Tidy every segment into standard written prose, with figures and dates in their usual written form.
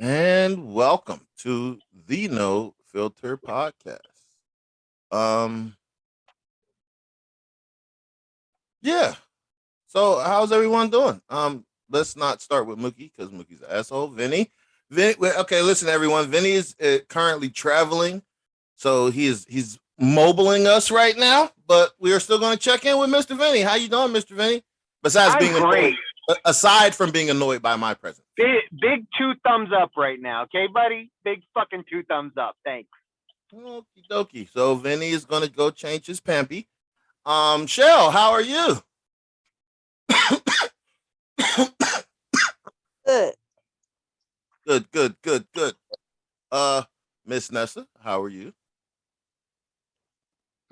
and welcome to the No Filter Podcast. Um, yeah. So, how's everyone doing? Let's not start with Mookie because Mookie's an asshole. Okay, listen, everyone. Vinny is currently traveling, so he's mobiling us right now. But we are still going to check in with Mr. Vinny. How you doing, Mr. Vinny? Besides I'm being great. aside from being annoyed by my presence. Big two thumbs up right now, okay, buddy? Big fucking two thumbs up. Thanks. Okie dokie. So Vinny is going to go change his pampy. Shell, how are you? Good. Good. Uh, Miss Nessa, how are you?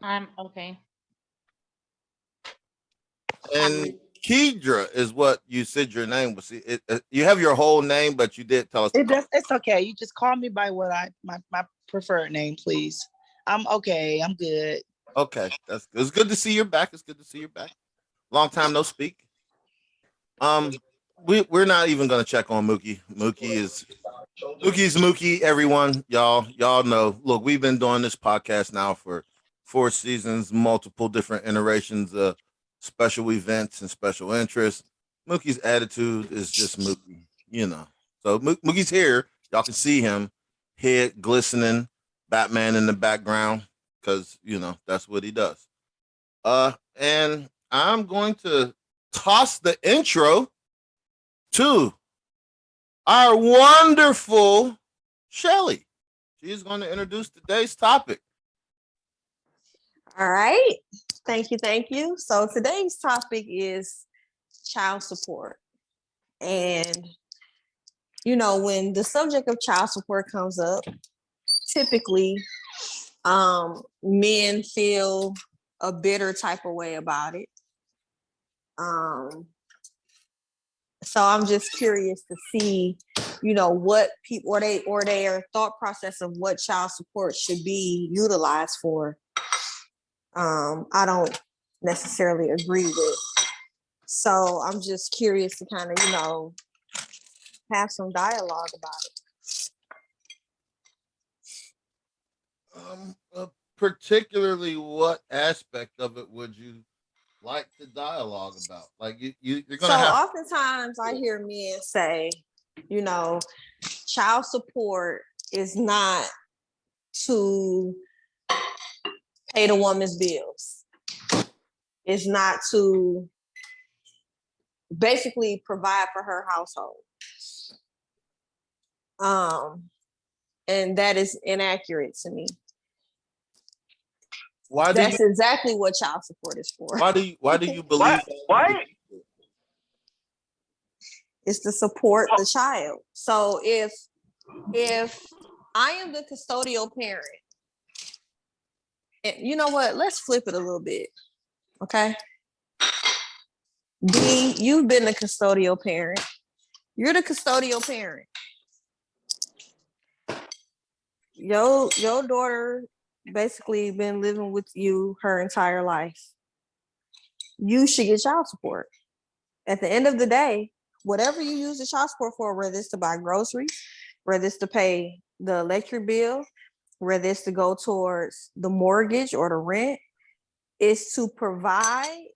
I'm okay. And Kedra is what you said your name was. You have your whole name, but you did tell us. It's okay. You just call me by what my preferred name, please. I'm okay. I'm good. Okay, that's good. It's good to see you're back. It's good to see you're back. Long time no speak. We're not even gonna check on Mookie. Mookie's Mookie. Everyone, y'all know. Look, we've been doing this podcast now for 4 seasons, multiple different iterations of special events and special interests. Mookie's attitude is just Mookie, you know. So Mookie's here. Y'all can see him, head glistening, Batman in the background, because that's what he does. And I'm going to toss the intro to our wonderful Shelly. She is going to introduce today's topic. All right. Thank you. So today's topic is child support. And, when the subject of child support comes up, typically men feel a bitter type of way about it. So I'm just curious to see, what people or their thought process of what child support should be utilized for. I don't necessarily agree with. So I'm just curious to kind of, have some dialogue about it. Particularly, what aspect of it would you like to dialogue about? Like you're gonna have. Oftentimes I hear men say, child support is not to pay the woman's bills. It's not to basically provide for her household. And that is inaccurate to me. That's exactly what child support is for. Why do you believe What? It's to support the child. So if I am the custodial parent, and you know what? Let's flip it a little bit. Okay. D, you've been the custodial parent. You're the custodial parent. Your daughter basically been living with you her entire life. You should get child support. At the end of the day, whatever you use the child support for, whether it's to buy groceries, whether it's to pay the electric bill, whether it's to go towards the mortgage or the rent, is to provide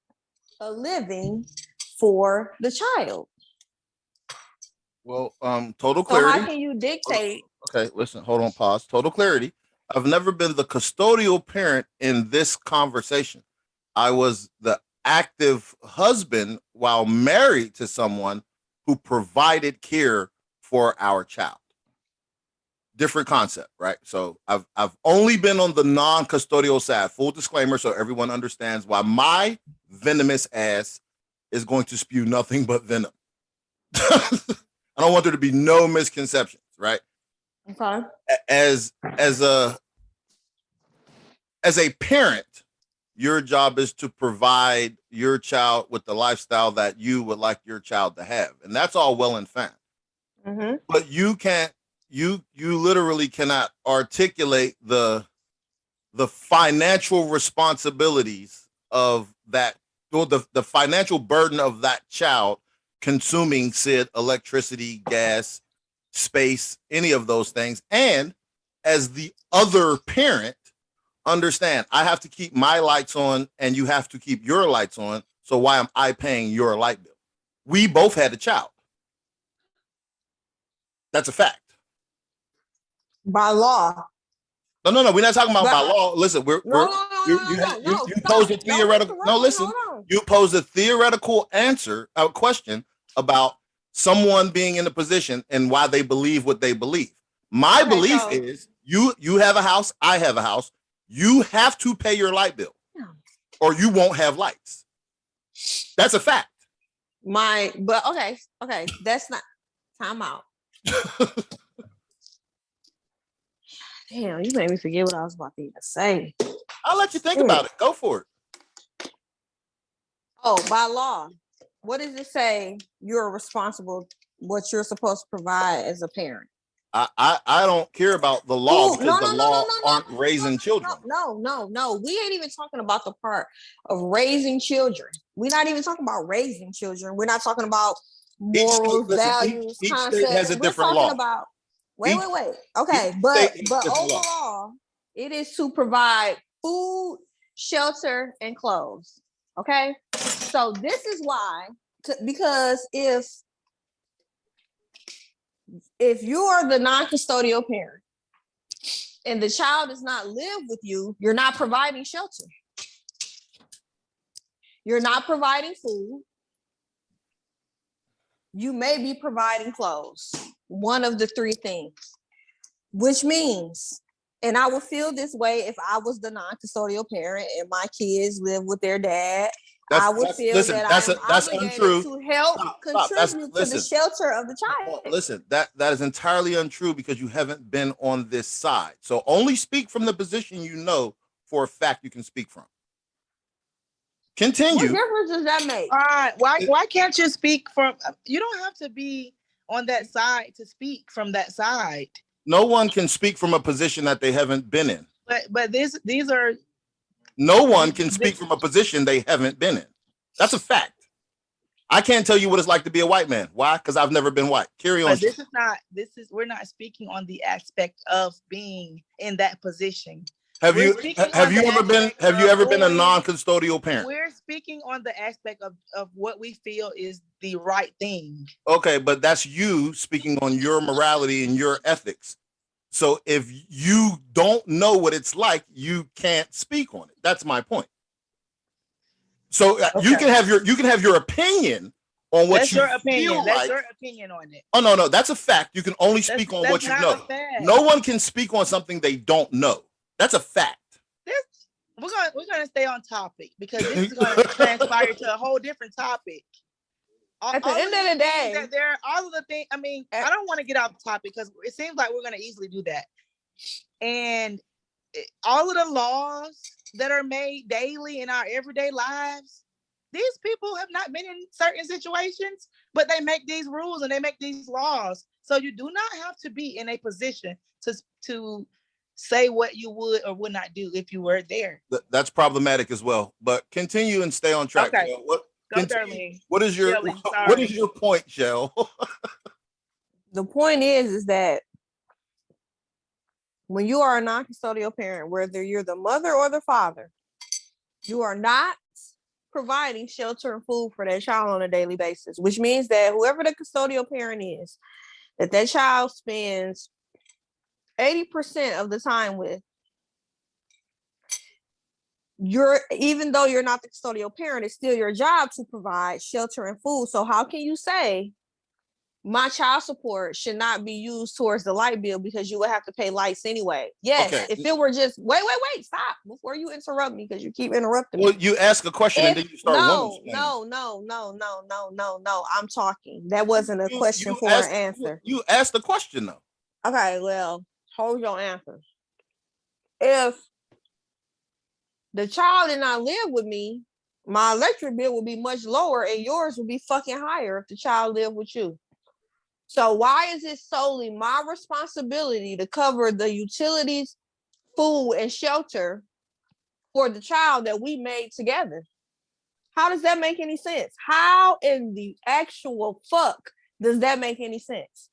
a living for the child. Well, total clarity. So how can you dictate? Okay, listen, hold on, pause. Total clarity. I've never been the custodial parent in this conversation. I was the active husband while married to someone who provided care for our child. Different concept, right? So I've only been on the non-custodial side. Full disclaimer, so everyone understands why my venomous ass is going to spew nothing but venom. I don't want there to be no misconceptions, right? Okay. As a parent, your job is to provide your child with the lifestyle that you would like your child to have, and that's all well and fine. Mm-hmm. But you can't. You literally cannot articulate the financial responsibilities of that, or the financial burden of that child consuming said electricity, gas, space, any of those things. And as the other parent, understand I have to keep my lights on and you have to keep your lights on. So why am I paying your light bill? We both had a child. That's a fact. By law. No. We're not talking about But- by law. Listen, you posed a theoretical. No, listen. You posed a theoretical question about someone being in a position and why they believe what they believe. My belief is you have a house, I have a house. You have to pay your light bill, or you won't have lights. That's a fact. Okay, that's not time out. Damn, you made me forget what I was about to even say. I'll let you think about it. Go for it. Oh, by law, what does it say? You're responsible. What you're supposed to provide as a parent. I don't care about the law because the law aren't raising children. No. We ain't even talking about the part of raising children. We're not even talking about raising children. We're not talking about morals, values, each concepts. state has a different We're talking law. about wait. Okay, but overall, law. it is to provide food, shelter, and clothes. Okay, so this is why, because if you are the non-custodial parent and the child does not live with you, you're not providing shelter. You're not providing food. You may be providing clothes. One of the three things, which means, and I would feel this way if I was the non-custodial parent and my kids live with their dad. I would feel that I'm obligated untrue. to help contribute to the shelter of the child. Listen, that is entirely untrue because you haven't been on this side. So only speak from the position you know for a fact you can speak from. Continue. What difference does that make? Why can't you speak from? You don't have to be on that side to speak from that side. No one can speak from a position that they haven't been in. But these are. No one can speak from a position they haven't been in. That's a fact. I can't tell you what it's like to be a white man. Why? Because I've never been white. Carry on. We're not speaking on the aspect of being in that position. Have you ever been a non-custodial parent? We're speaking on the aspect of what we feel is the right thing. Okay, but that's you speaking on your morality and your ethics. So if you don't know what it's like, you can't speak on it. That's my point. So you can have your opinion on what That's your opinion. That's your opinion on it. Oh no, that's a fact. You can only speak on what you know. No one can speak on something they don't know. That's a fact. We're gonna stay on topic because this is gonna transpire to a whole different topic. At the end of the day, all of the things. I mean, I don't want to get off the topic because it seems like we're gonna easily do that. And all of the laws that are made daily in our everyday lives, these people have not been in certain situations, but they make these rules and they make these laws. So you do not have to be in a position to say what you would or would not do if you were there. That's problematic as well. But continue and stay on track. Okay. What is your point, Shell? The point is that when you are a non-custodial parent, whether you're the mother or the father, you are not providing shelter and food for that child on a daily basis, which means that whoever the custodial parent is, that child spends 80% of the time with, even though you're not the custodial parent, it's still your job to provide shelter and food. So how can you say my child support should not be used towards the light bill because you would have to pay lights anyway? Yes, okay. If it were just wait, stop before you interrupt me because you keep interrupting me. Well, you ask a question and then you start. No. I'm talking. That wasn't a question for an answer. You asked the question though. Okay, well, hold your answer. If the child did not live with me, my electric bill would be much lower and yours would be fucking higher if the child lived with you. So why is it solely my responsibility to cover the utilities, food, and shelter for the child that we made together? How does that make any sense? How in the actual fuck does that make any sense?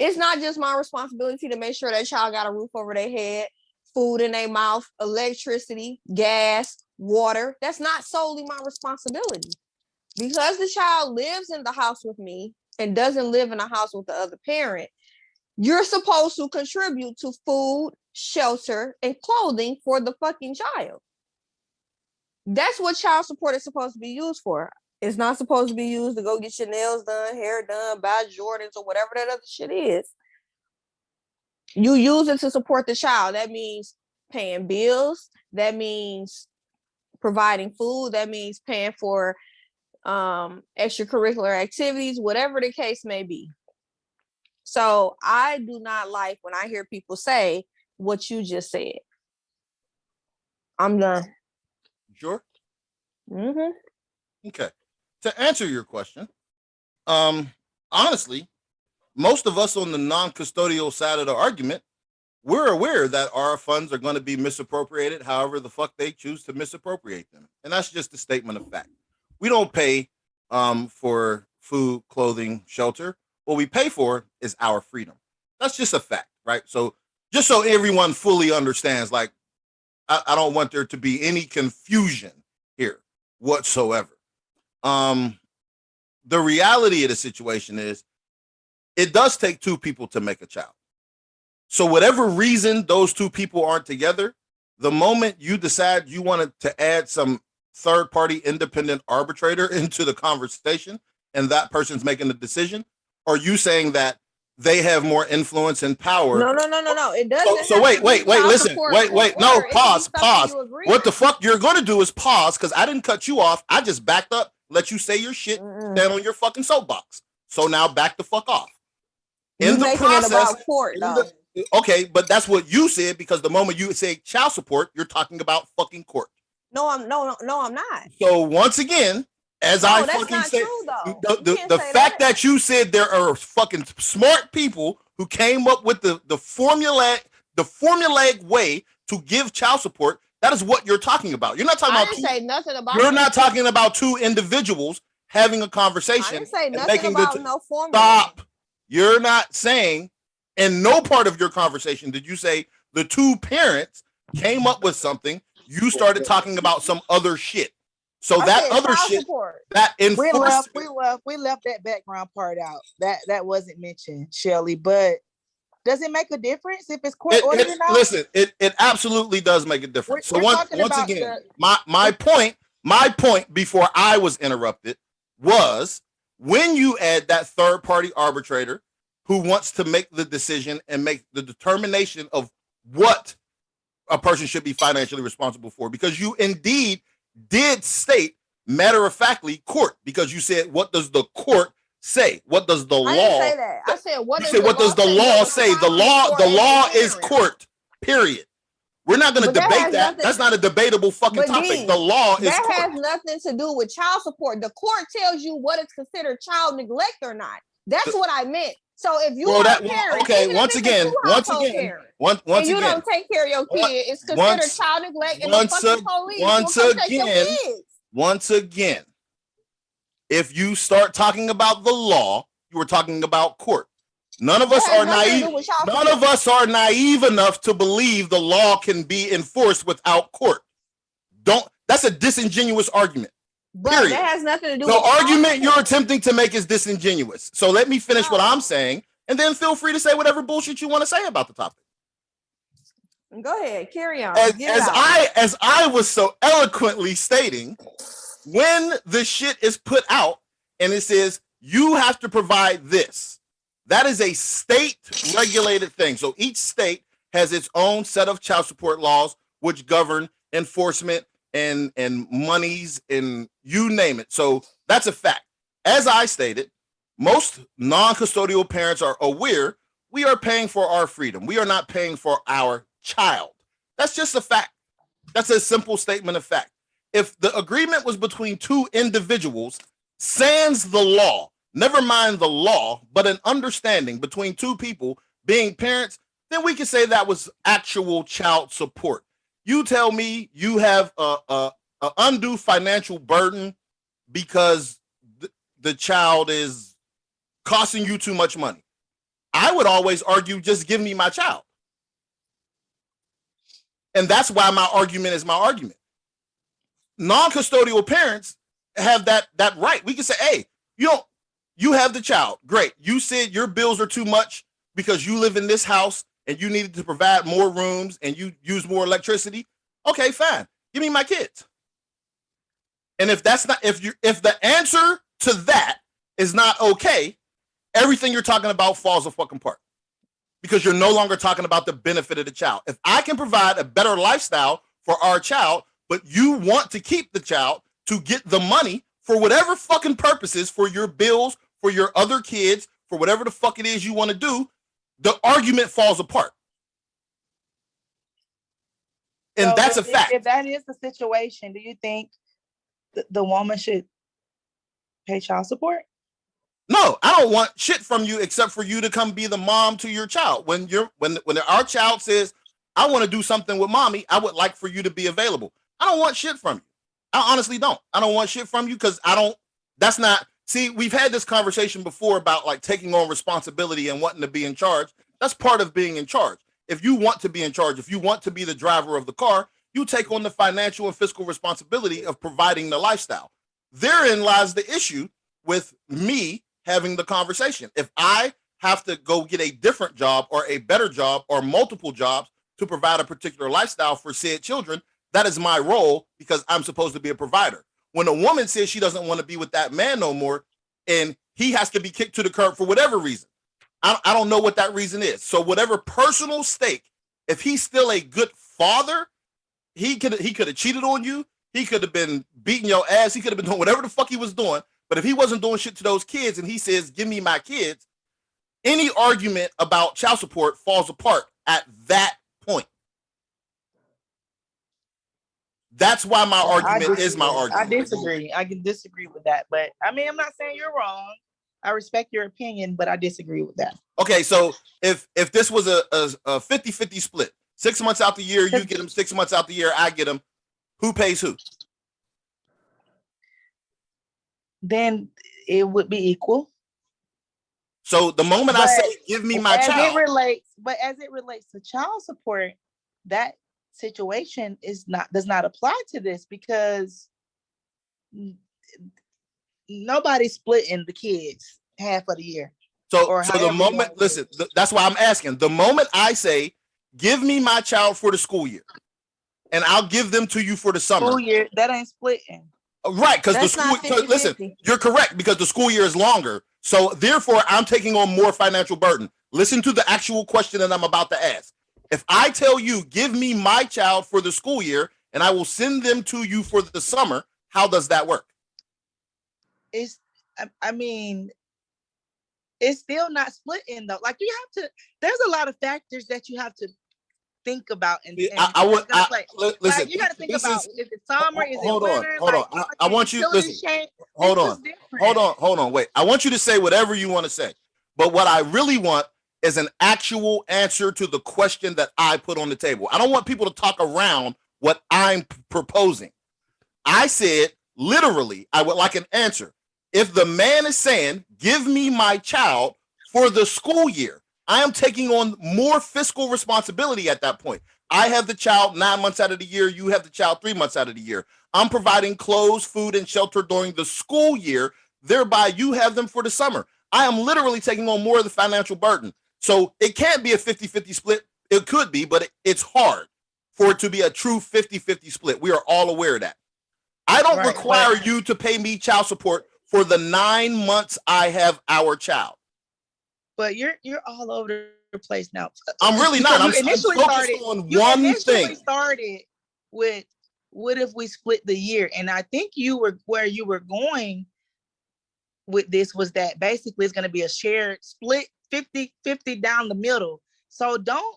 It's not just my responsibility to make sure that child got a roof over their head, food in their mouth, electricity, gas, water. That's not solely my responsibility. Because the child lives in the house with me and doesn't live in a house with the other parent, you're supposed to contribute to food, shelter, and clothing for the fucking child. That's what child support is supposed to be used for. It's not supposed to be used to go get your nails done, hair done, buy Jordans or whatever that other shit is. You use it to support the child. That means paying bills. That means providing food. That means paying for extracurricular activities, whatever the case may be. So I do not like when I hear people say what you just said. I'm done. Sure. Mm-hmm. Okay. To answer your question, honestly, most of us on the non-custodial side of the argument, we're aware that our funds are going to be misappropriated however the fuck they choose to misappropriate them. And that's just a statement of fact. We don't pay for food, clothing, shelter. What we pay for is our freedom. That's just a fact, right? So just so everyone fully understands, like, I don't want there to be any confusion here whatsoever. The reality of the situation is it does take two people to make a child. So whatever reason those two people aren't together, the moment you decide you wanted to add some third-party independent arbitrator into the conversation and that person's making the decision, are you saying that they have more influence and power? No. It doesn't. So wait, listen, wait, no, pause. What the fuck you're going to do is pause because I didn't cut you off. I just backed up, let you say your shit, stand on your fucking soapbox. So now back the fuck off. In the process, it about court, okay, but that's what you said because the moment you say child support, you're talking about fucking court. No, I'm not. So once again, as I fucking said, the fact that you said there are fucking smart people who came up with the formulaic way to give child support, that is what you're talking about. You're not talking about. Say nothing about. You're not talking about two individuals having a conversation. I didn't say nothing about no formula. Stop. You're not saying, in no part of your conversation did you say the two parents came up with something. You started talking about some other shit. So that other shit, that enforcement. We left that background part out. That wasn't mentioned, Shelly. But does it make a difference if it's court ordered or not? Listen, it absolutely does make a difference. So once again, my point before I was interrupted was when you add that third party arbitrator who wants to make the decision and make the determination of what a person should be financially responsible for, because you indeed did state matter-of-factly court, because you said, what does the court say? What does the law? I didn't say that. I said, what does the law say? The law is court, period. We're not going to debate that. That's not a debatable fucking topic. The law is court. That has nothing to do with child support. The court tells you what is considered child neglect or not. That's what I meant. So if you are a parent, okay, once again, you don't take care of your kid, it's considered child neglect, and the fucking police once again, if you start talking about the law, you were talking about court. None of us are naive. None of us are naive enough to believe the law can be enforced without court. That's a disingenuous argument. But period. That has nothing to do with the argument you're attempting to make is disingenuous. So let me finish what I'm saying, and then feel free to say whatever bullshit you want to say about the topic. Go ahead, carry on. As I was so eloquently stating, when the shit is put out and it says you have to provide this, that is a state regulated thing. So each state has its own set of child support laws which govern enforcement and monies and you name it. So that's a fact. As I stated, most non-custodial parents are aware we are paying for our freedom. We are not paying for our child. That's just a fact. That's a simple statement of fact. If the agreement was between two individuals, sans the law, never mind the law, but an understanding between two people being parents, then we can say that was actual child support. You tell me you have a undue financial burden because the child is costing you too much money. I would always argue, just give me my child. And that's why my argument is my argument. Non-custodial parents have that right. We can say, hey, you have the child. Great. You said your bills are too much because you live in this house and you needed to provide more rooms and you use more electricity. Okay, fine. Give me my kids. And if the answer to that is not okay, everything you're talking about falls a fucking apart. Because you're no longer talking about the benefit of the child. If I can provide a better lifestyle for our child, but you want to keep the child to get the money for whatever fucking purposes, for your bills, for your other kids, for whatever the fuck it is you want to do, the argument falls apart. And So that's a fact. If that is the situation, do you think the woman should pay child support? No, I don't want shit from you except for you to come be the mom to your child. When our child says, I want to do something with mommy, I would like for you to be available. I don't want shit from you. I honestly don't. I don't want shit from you because we've had this conversation before about like taking on responsibility and wanting to be in charge. That's part of being in charge. If you want to be in charge, if you want to be the driver of the car, you take on the financial and fiscal responsibility of providing the lifestyle. Therein lies the issue with me having the conversation. If I have to go get a different job or a better job or multiple jobs to provide a particular lifestyle for said children, that is my role because I'm supposed to be a provider. When a woman says she doesn't want to be with that man no more and he has to be kicked to the curb for whatever reason, I don't know what that reason is. So whatever personal stake, if he's still a good father, he could have cheated on you. He could have been beating your ass. He could have been doing whatever the fuck he was doing. But if he wasn't doing shit to those kids and he says, give me my kids, any argument about child support falls apart at that point. That's why my argument is my argument. I disagree. I can disagree with that. But I mean, I'm not saying you're wrong. I respect your opinion, but I disagree with that. Okay, so if this was a 50-50 split, 6 months out the year, you get them, 6 months out the year, I get them, who pays who? Then it would be equal. So the moment I say, give me my child. As it relates to child support, that situation does not apply to this because nobody's splitting the kids half of the year. So the moment, listen, that's why I'm asking. The moment I say, give me my child for the school year, and I'll give them to you for the summer. School year, that ain't splitting. Right, because the school, listen, you're correct, because the school year is longer. So therefore, I'm taking on more financial burden. Listen to the actual question that I'm about to ask. If I tell you, give me my child for the school year, and I will send them to you for the summer, how does that work? It's still not splitting though. Like there's a lot of factors that you have to think about. And listen, you got to think about if it's summer, is it winter? Hold on. I want you to listen. Hold on. Wait. I want you to say whatever you want to say. But what I really want is an actual answer to the question that I put on the table. I don't want people to talk around what I'm proposing. I said, literally, I would like an answer. If the man is saying, give me my child for the school year, I am taking on more fiscal responsibility at that point. I have the child 9 months out of the year. You have the child 3 months out of the year. I'm providing clothes, food, and shelter during the school year. Thereby, you have them for the summer. I am literally taking on more of the financial burden. So it can't be a 50-50 split. It could be, but it's hard for it to be a true 50-50 split. We are all aware of that. I don't require you to pay me child support for the 9 months I have our child. But you're all over the place now. I'm really not. I'm focused on one thing. Started with what if we split the year? And I think where you were going with this was that basically it's going to be a shared split 50-50 down the middle. So don't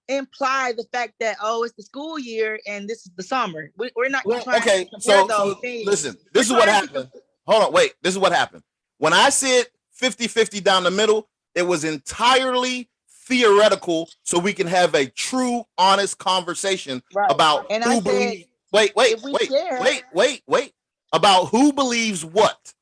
imply the fact that, it's the school year and this is the summer. We're not trying to compare those things. Listen, this is what happened. Hold on, wait. This is what happened. When I said 50-50 down the middle, it was entirely theoretical so we can have a true, honest conversation about who believes. Wait. About who believes what.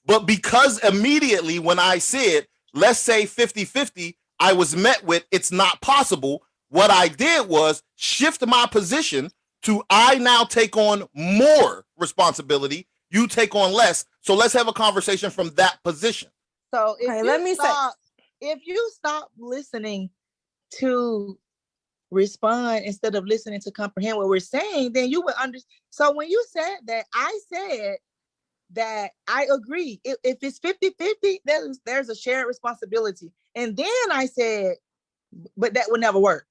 But because immediately when I said, let's say 50-50, I was met with, it's not possible. What I did was shift my position to I now take on more responsibility. You take on less. So let's have a conversation from that position. So if Okay, you let me say- if you stop listening to respond instead of listening to comprehend what we're saying, then you would understand. So when you said that, I said that I agree. If it's 50-50, there's a shared responsibility. And then I said, but that would never work.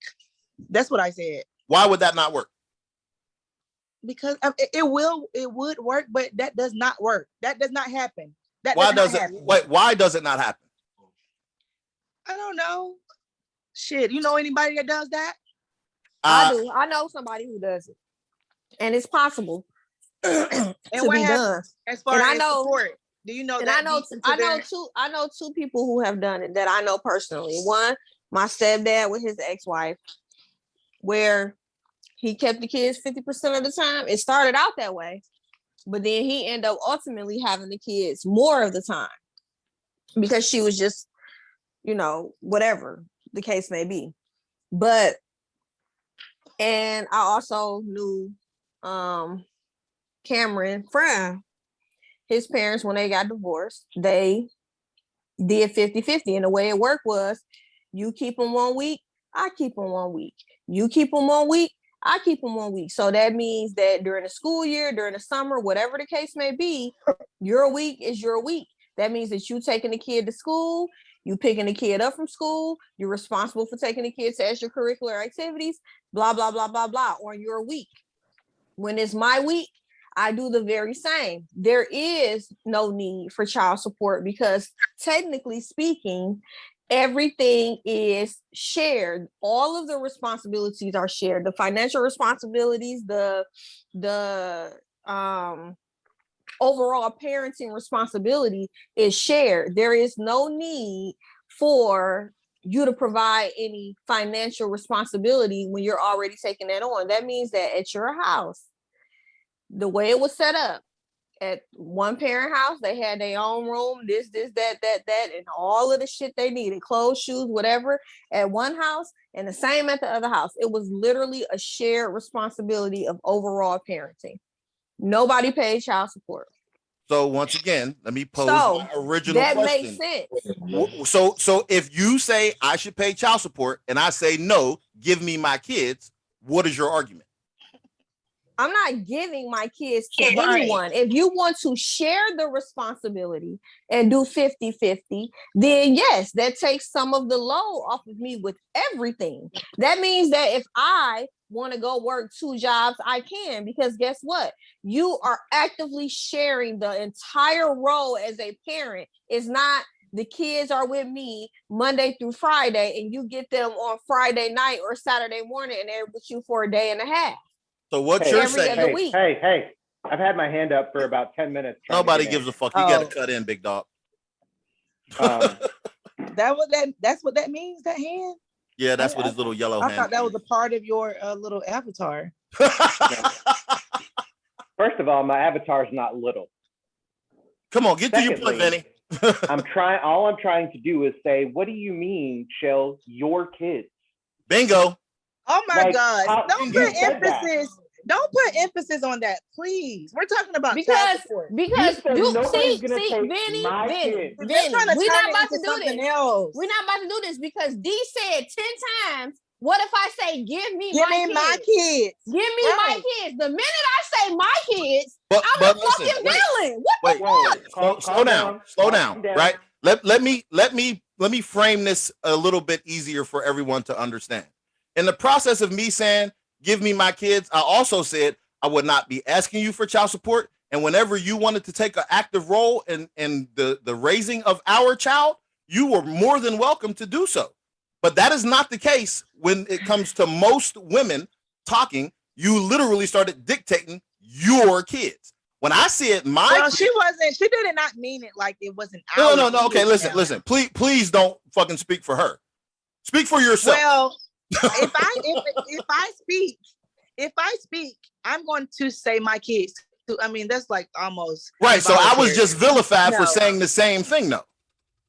That's what I said. Why would that not work? Because it would work, but that does not work. That does not happen. Why does it not happen? I don't know. Shit, you know anybody that does that? I do. I know somebody who does it, and it's possible to what be happens done. as far And I as know- support? Do you know And that? I know two people who have done it that I know personally. One, my stepdad with his ex-wife, where he kept the kids 50% of the time. It started out that way, but then he ended up ultimately having the kids more of the time because she was just, whatever the case may be. But, and I also knew Cameron Fran, his parents, when they got divorced, they did 50-50. And the way it worked was you keep them 1 week, I keep them 1 week. You keep them 1 week, I keep them 1 week. So that means that during the school year, during the summer, whatever the case may be, your week is your week. That means that you taking the kid to school, you picking the kid up from school, you're responsible for taking the kids to extracurricular activities, blah, blah, blah, blah, blah, on your week. When it's my week, I do the very same. There is no need for child support because technically speaking, everything is shared. All of the responsibilities are shared. The financial responsibilities, the overall parenting responsibility is shared. There is no need for you to provide any financial responsibility when you're already taking that on. That means that at your house, the way it was set up, at one parent house, they had their own room, this, that, and all of the shit they needed, clothes, shoes, whatever, at one house, and the same at the other house. It was literally a shared responsibility of overall parenting. Nobody paid child support. So once again, let me pose my original that question. Makes sense. So if you say I should pay child support and I say no, give me my kids, what is your argument? I'm not giving my kids to anyone. If you want to share the responsibility and do 50-50, then yes, that takes some of the load off of me with everything. That means that if I want to go work 2 jobs, I can, because guess what? You are actively sharing the entire role as a parent. It's not the kids are with me Monday through Friday and you get them on Friday night or Saturday morning and they're with you for a day and a half. So what you're saying? Hey, I've had my hand up for about 10 minutes. Nobody gives a fuck. You got to cut in, big dog. That's what that means, that hand? Yeah, that's what his little yellow hand. I thought that was a part of your little avatar. First of all, my avatar is not little. Come on, get to your point, Vinny. All I'm trying to do is say, what do you mean, Shell, your kids? Bingo. Oh my God. Don't put emphasis on that, please. We're talking about child support. Because Vinny, we're not about to do this. We're not about to do this because D said 10 times, what if I say, give me my kids? Give me my kids. The minute I say my kids, I'm a fucking villain. What the fuck? Slow down, right? Let me frame this a little bit easier for everyone to understand. In the process of me saying, give me my kids, I also said I would not be asking you for child support. And whenever you wanted to take an active role in the raising of our child, you were more than welcome to do so. But that is not the case when it comes to most women talking. You literally started dictating your kids. When I said she did not mean it like it wasn't No. Okay, listen. Please don't fucking speak for her. Speak for yourself. Well, if I speak, I'm going to say my kids. I mean, that's like almost right. So I was just vilified for saying the same thing, though.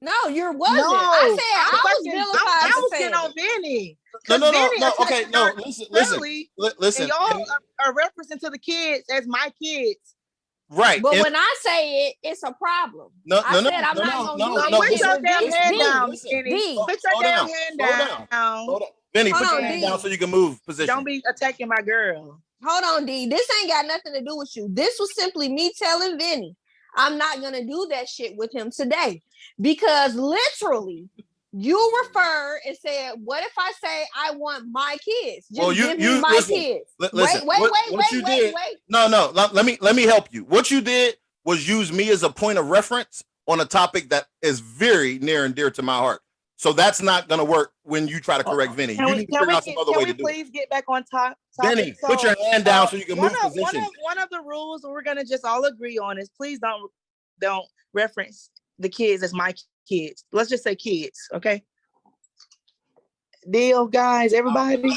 No, you wasn't. No, I said I was fucking- vilified I for was saying getting on it. Vinny. No, 'Cause no, Vinny okay, attacking no, her listen, early, listen. and y'all are referencing to the kids as my kids. Right. But and- when I say it, it's a problem. No, I no, said I'm no, not no, gonna no, do no, So this put shit your with damn Vinny. hand down, listen. Vinny. D. Put your Slow damn down, hand slow down. down. Hold on. Vinny, Hold put your on, hand D. down so you can move position. Don't be attacking my girl. Hold on, D. This ain't got nothing to do with you. This was simply me telling Vinny I'm not gonna do that shit with him today. Because literally, you referred and said, what if I say I want my kids? Just Well, give me my listen, kids. listen. Wait. No, let me help you. What you did was use me as a point of reference on a topic that is very near and dear to my heart. So that's not gonna work when you try to correct Vinny. You need to figure out some other way to do it. Please get back on top? Vinny, put your hand down so you can move position. One of the rules we're gonna just all agree on is please don't reference the kids as my kids. Let's just say kids, okay? Deal, guys, everybody.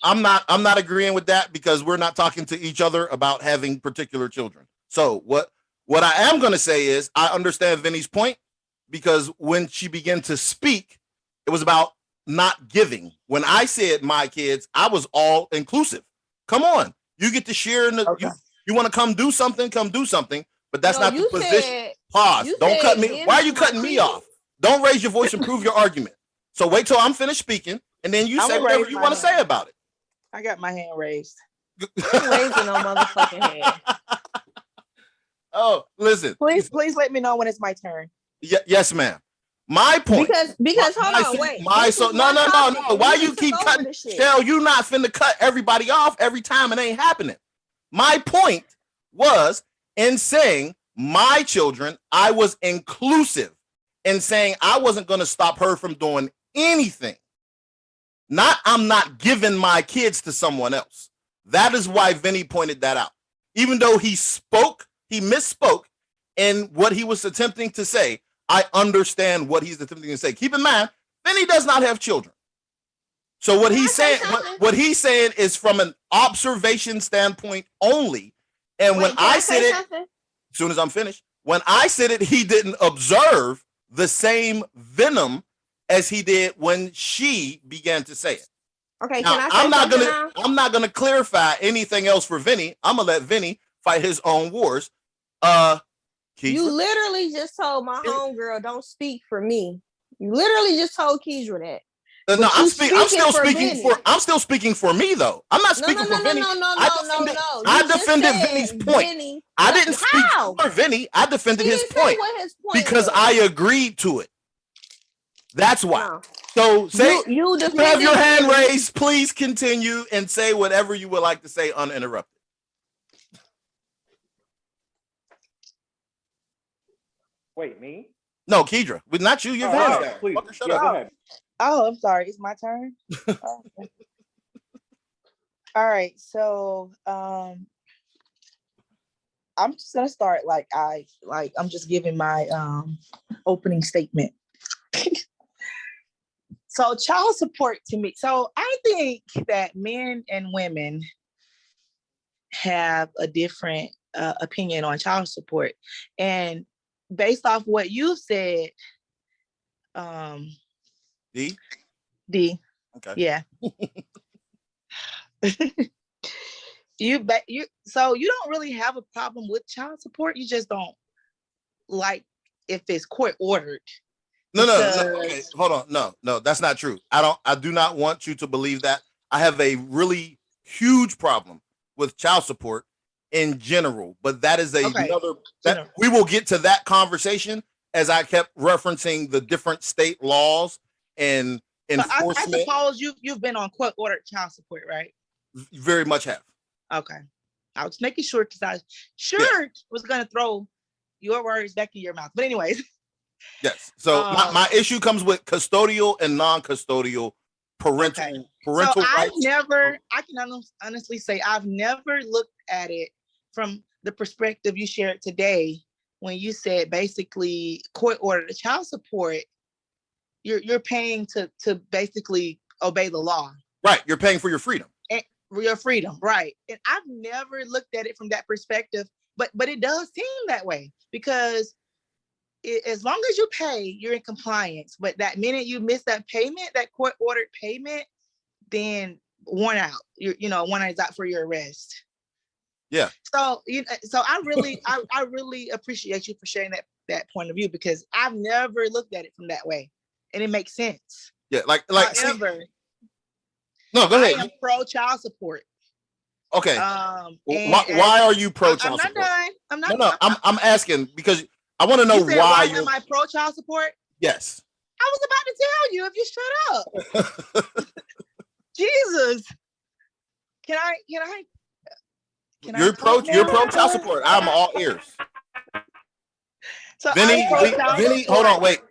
I'm not agreeing with that because we're not talking to each other about having particular children. So what I am going to say is I understand Vinny's point because when she began to speak, it was about not giving. When I said my kids, I was all inclusive. Come on, you get to share in the. Okay. You want to come do something, but that's not the you position. said- Pause. you Don't said cut me. give Why are you me cutting my me kids. off? Don't raise your voice and prove your argument. So wait till I'm finished speaking, and then you I'm say gonna whatever raise you my want to say hand. about it. I got my hand raised. I'm raising no motherfucking hand. Oh, listen. Please let me know when it's my turn. Yes, ma'am. My point. Because hold on, wait. This is No. one topic. Why We you can keep took over cutting? this shit. Cheryl, you not finna cut everybody off every time it ain't happening. My point was in saying my children, I was inclusive in saying I wasn't going to stop her from doing anything. Not I'm not giving my kids to someone else. That is why Vinny pointed that out. Even though he misspoke in what he was attempting to say. I understand what he's attempting to say. Keep in mind, Vinny does not have children. So what he's saying, what he's saying is from an observation standpoint only. And when I said it, as soon as I'm finished, when I said it, he didn't observe the same venom as he did when she began to say it. Okay, now, can I say something now? I'm not gonna clarify anything else for Vinny. I'm gonna let Vinny fight his own wars. You literally just told my homegirl don't speak for me. You literally just told Keidra that. No, I'm still speaking for me though. I'm not speaking for Vinny. I defended Vinny's point. I didn't speak for Vinny. I defended his point because I agreed to it. That's why. So say you have your hand raised. Please continue and say whatever you would like to say uninterrupted. Wait, me? No, Keidra, but not you. Your hands down. Please. Shut Yeah, up. go ahead. Oh, I'm sorry. It's my turn. Okay. All right. So I'm just gonna start I'm just giving my opening statement. So child support to me. So I think that men and women have a different opinion on child support. And based off what you said, D. Okay. Yeah. So you don't really have a problem with child support. You just don't like if it's court ordered. No. Okay, hold on. No, that's not true. I do not want you to believe that. I have a really huge problem with child support in general, but that is we will get to that conversation as I kept referencing the different state laws and enforcement. I suppose you've been on court ordered child support, right? Very much have. Okay. I was making sure because I was gonna throw your words back in your mouth. But anyways. Yes. So my issue comes with custodial and non-custodial parental rights. I can honestly say I've never looked at it from the perspective you shared today when you said basically court ordered child support. You're paying to basically obey the law. Right. You're paying for your freedom. Your freedom, right? And I've never looked at it from that perspective, but it does seem that way because as long as you pay, you're in compliance. But that minute you miss that payment, that court ordered payment, then warrant out. Warrant is out for your arrest. Yeah. So I really appreciate you for sharing that point of view, because I've never looked at it from that way, and it makes sense. Yeah, However, no, go ahead. I am pro child support. Okay. Why are you pro child support? I'm not done. No, I'm asking because I want to know why you're. Am I pro child support? Yes. I was about to tell you if you shut up. Jesus. Can I? You're pro child support. I'm all ears. So Vinny, hold on, wait.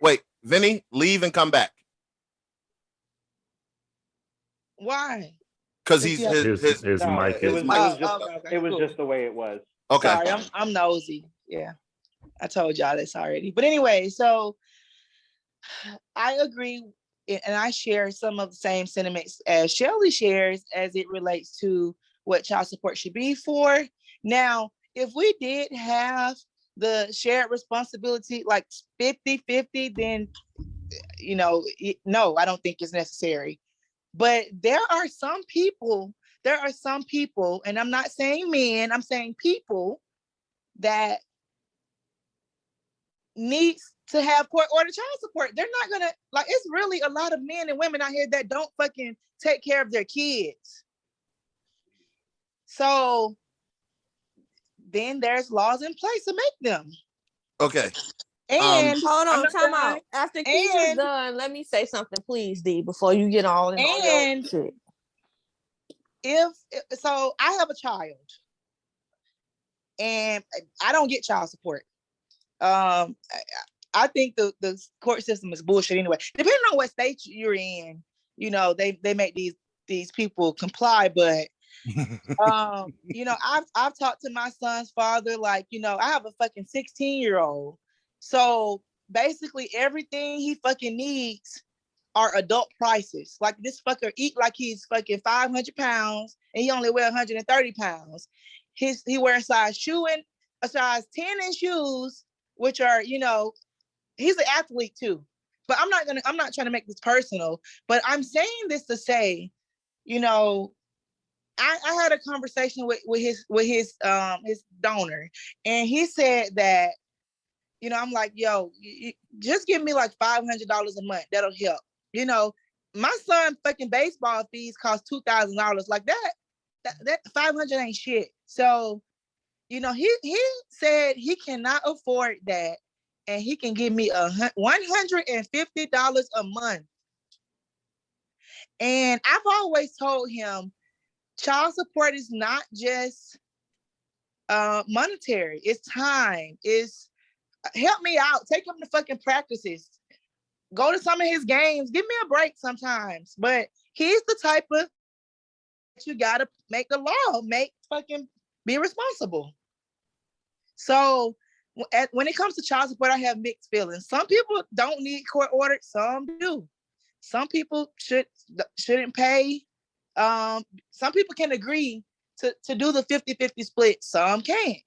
Vinny, leave and come back. Why? Because his mic. It was just the way it was. Okay. Sorry, I'm nosy. Yeah, I told y'all this already. But anyway, so I agree, and I share some of the same sentiments as Shelly shares as it relates to what child support should be for. Now, if we did have the shared responsibility, like 50-50, then, no, I don't think it's necessary. But there are some people, and I'm not saying men, I'm saying people that needs to have court-ordered child support. They're not gonna, it's really a lot of men and women out here that don't fucking take care of their kids. So then there's laws in place to make them. Okay. And hold on, time out. After Keisha's done, let me say something, please, D, before you get all in on your shit. So I have a child, and I don't get child support. I think the court system is bullshit anyway. Depending on what state you're in, they make these people comply, but I've talked to my son's father, I have a fucking 16-year-old. So basically everything he fucking needs are adult prices. Like, this fucker eat like he's fucking 500 pounds and he only weigh 130 pounds. He wears a size 10 in shoes, which are, he's an athlete too. But I'm not trying to make this personal, but I'm saying this to say, I had a conversation with his donor, and he said that, I'm like, yo, just give me like $500 a month. That'll help. My son fucking baseball fees cost $2,000. Like that 500 ain't shit. So, he said he cannot afford that, and he can give me $150 a month. And I've always told him, child support is not just monetary. It's time. It's help me out. Take him to fucking practices. Go to some of his games. Give me a break sometimes. But he's the type of you gotta make the law. Be responsible. So when it comes to child support, I have mixed feelings. Some people don't need court ordered. Some do. Some people shouldn't pay. Some people can agree to do the 50-50 split. Some can't.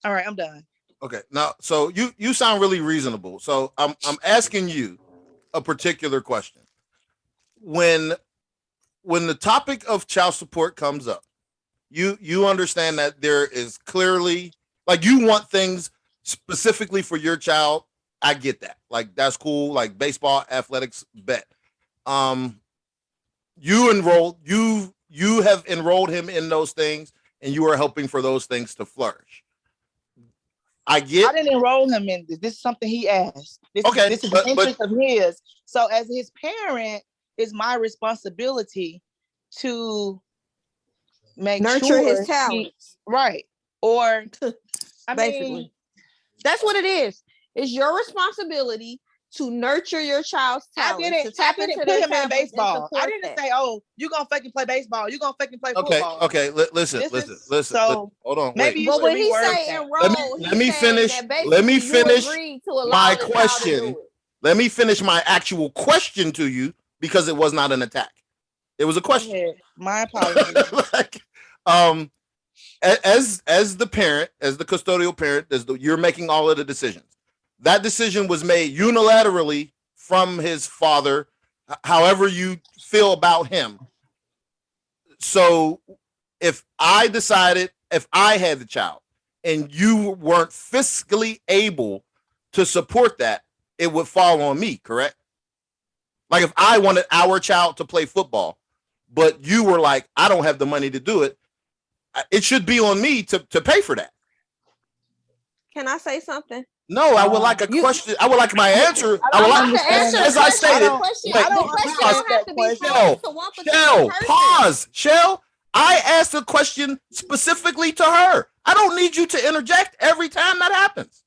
All right, I'm done. Okay. Now, so you sound really reasonable. So I'm asking you a particular question. When the topic of child support comes up, you understand that there is clearly, you want things specifically for your child. I get that. That's cool. Like baseball, athletics, bet. You have enrolled him in those things, and you are helping for those things to flourish. I didn't enroll him in this. This is something he asked. This is the interest of his. So as his parent, it's my responsibility to nurture his talents. Right. Or basically. That's what it is. It's your responsibility to nurture your child's talent. I didn't put him in baseball. I didn't say, oh, you're going to fucking play baseball. You're going to fucking play football. Okay. Listen. So hold on. Maybe but when he say enroll, let me finish my question. Let me finish my actual question to you, because it was not an attack. It was a question. My apologies. as the parent, as the custodial parent, you're making all of the decisions. That decision was made unilaterally from his father, however you feel about him. So if I had the child and you weren't fiscally able to support that, it would fall on me, correct? Like if I wanted our child to play football, but you were like, I don't have the money to do it, it should be on me to pay for that. Can I say something? No, I would like a question. I would like my answer. I would like to answer as I stated. I don't Pause. have to be Shell, to one Shell, person. pause. Shell, I asked a question specifically to her. I don't need you to interject every time that happens.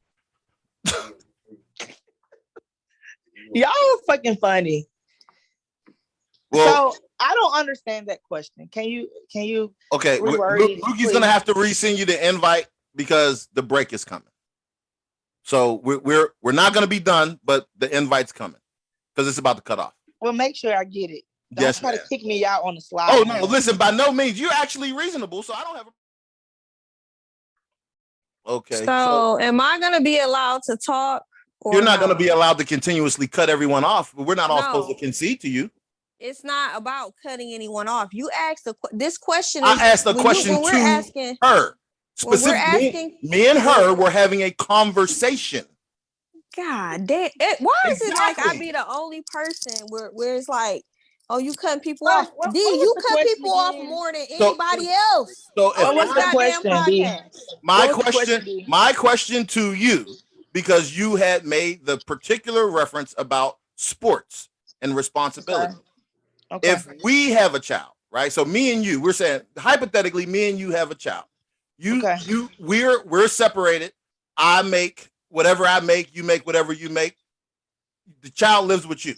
Y'all are fucking funny. Well, so I don't understand that question. Can you okay, reword it, Luki's gonna have to resend you the invite because the break is coming. So we're not gonna be done, but the invite's coming because it's about to cut off. Well, make sure I get it. Don't try to kick me out on the slide. Oh no, listen, by no means. You're actually reasonable, so I don't have a okay. So am I gonna be allowed to talk? Or you're not gonna be allowed to continuously cut everyone off, but we're not all No. supposed to concede to you. It's not about cutting anyone off. You asked this question. I asked the question to her. Specifically, me and her were having a conversation. God damn! Why is it like I be the only person where it's like, oh, you cutting people off? D, you cut people off more than anybody else. So what's the question? My question to you, because you had made the particular reference about sports and responsibility. Okay. If we have a child, right? So me and you, we're saying hypothetically, me and you have a child. We're separated. I make whatever I make, you make whatever you make. The child lives with you.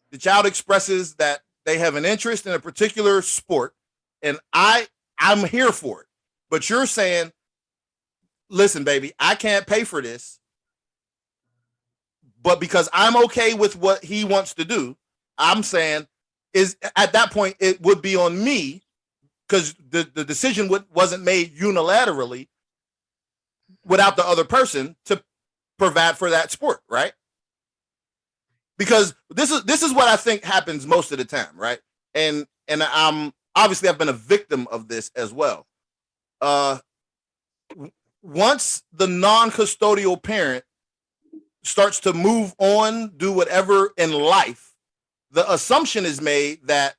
The child expresses that they have an interest in a particular sport, and I'm here for it. But you're saying, listen, baby, I can't pay for this, but because I'm okay with what he wants to do, I'm saying is at that point it would be on me because the decision wasn't made unilaterally without the other person to provide for that sport, right? Because this is what I think happens most of the time, right? And I'm obviously I've been a victim of this as well. Once the non-custodial parent starts to move on, do whatever in life, the assumption is made that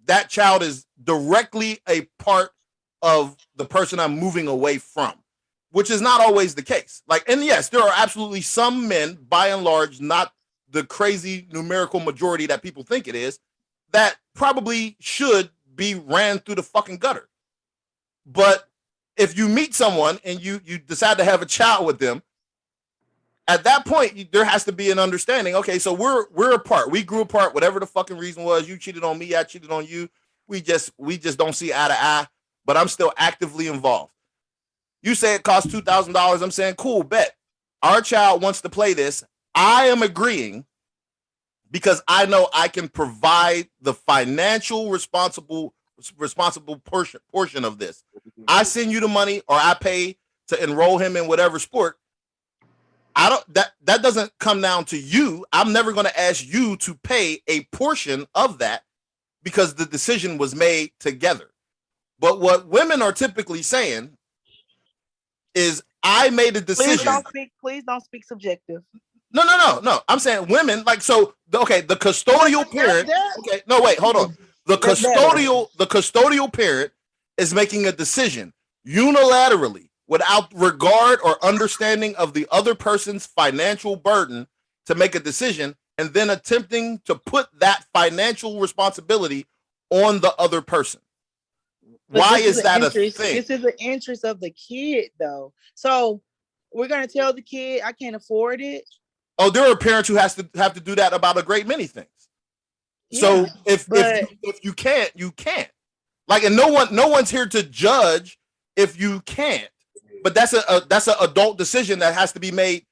that child is directly a part of the person I'm moving away from, which is not always the case. Like, and yes, there are absolutely some men, by and large, not the crazy numerical majority that people think it is, that probably should be ran through the fucking gutter. But if you meet someone and you decide to have a child with them, at that point, there has to be an understanding. Okay, so we're apart. We grew apart. Whatever the fucking reason was, you cheated on me, I cheated on you. We just don't see eye to eye. But I'm still actively involved. You say it costs $2,000. I'm saying, cool, bet. Our child wants to play this. I am agreeing because I know I can provide the financial responsible portion of this. I send you the money or I pay to enroll him in whatever sport. That doesn't come down to you. I'm never going to ask you to pay a portion of that because the decision was made together. But what women are typically saying is I made a decision. Please don't speak subjective. No. I'm saying women, like, so, okay, the custodial parent. Okay, no, wait, hold on. The custodial parent is making a decision unilaterally without regard or understanding of the other person's financial burden to make a decision and then attempting to put that financial responsibility on the other person. Why is that a thing? This is the interest of the kid, though. So we're going to tell the kid, I can't afford it. Oh, there are parents who have to do that about a great many things. Yeah, so if you can't, you can't. Like, and no one's here to judge if you can't. But that's an adult decision that has to be made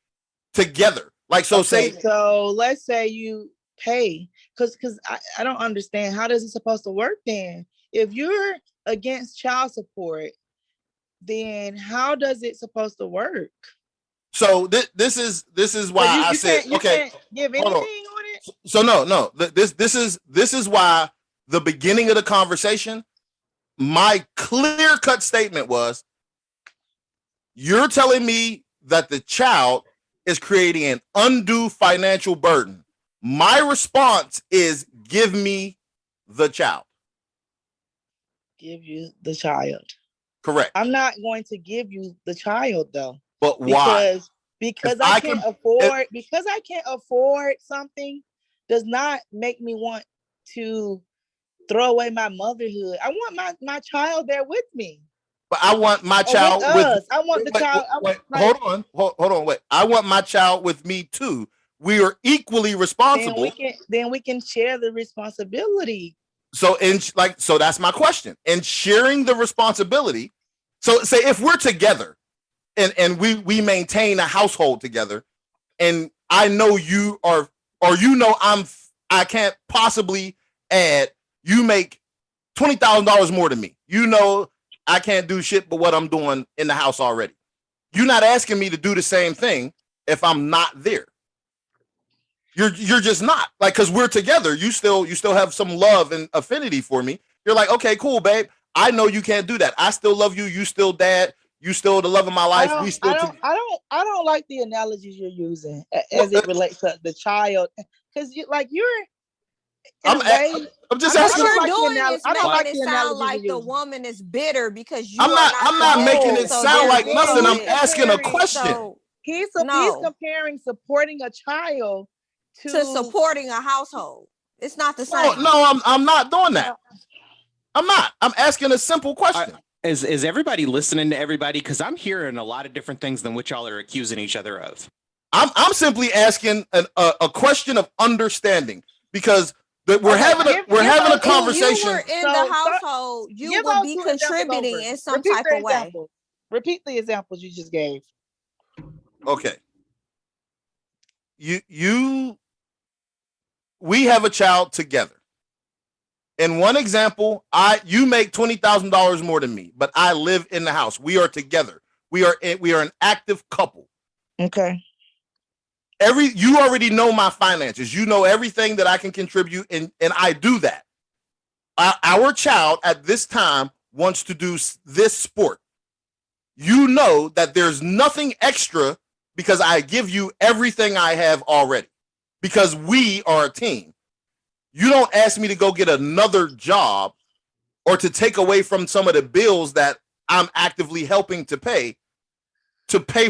together. Like, so so let's say you pay, because I don't understand, how does it supposed to work then? If you're against child support, then how does it supposed to work? So this is why So I you said, can't okay, give hold anything on. on it. So no. This is why the beginning of the conversation, my clear cut statement was, you're telling me that the child is creating an undue financial burden. My response is, give me the child. Give you the child. Correct. I'm not going to give you the child though. But why? Because If I I can't can- afford because I can't afford something does not make me want to throw away my motherhood. I want my child there with me. But I want my Or child with with. us. I want the child. I Wait, like, hold on, wait. I want my child with me too. We are equally responsible. then we can share the responsibility. So so that's my question. In sharing the responsibility, so say if we're together and we maintain a household together, and I know you are, or you know I can't possibly add, you make $20,000 more than me. You know I can't do shit but what I'm doing in the house already. You're not asking me to do the same thing if I'm not there. You're just not, like, because we're together. You still have some love and affinity for me. You're like, okay, cool, babe. I know you can't do that. I still love you. You still dad. You still the love of my life. I don't like the analogies you're using as it relates to the child, because you're in I'm a way. I'm just What asking. you're doing is I don't making like it the sound analogies like you're the using. woman is bitter because you I'm are not. not I'm not together. making it So sound like they're nothing. I'm good. asking a comparing- question. So He's no, comparing supporting a child to supporting a household. It's not the No, same. I'm not doing that. I'm not. I'm asking a simple question. Is everybody listening to everybody? Because I'm hearing a lot of different things than what y'all are accusing each other of. I'm simply asking a question of understanding, because we're having a conversation. If you were in the household, you would be contributing in some type of way. Repeat the examples you just gave. Okay. We have a child together. In one example, you make $20,000 more than me, but I live in the house. We are together. We are an active couple. Okay. You already know my finances. You know everything that I can contribute, and I do that. Our child at this time wants to do this sport. You know that there's nothing extra because I give you everything I have already, because we are a team. You don't ask me to go get another job or to take away from some of the bills that I'm actively helping to pay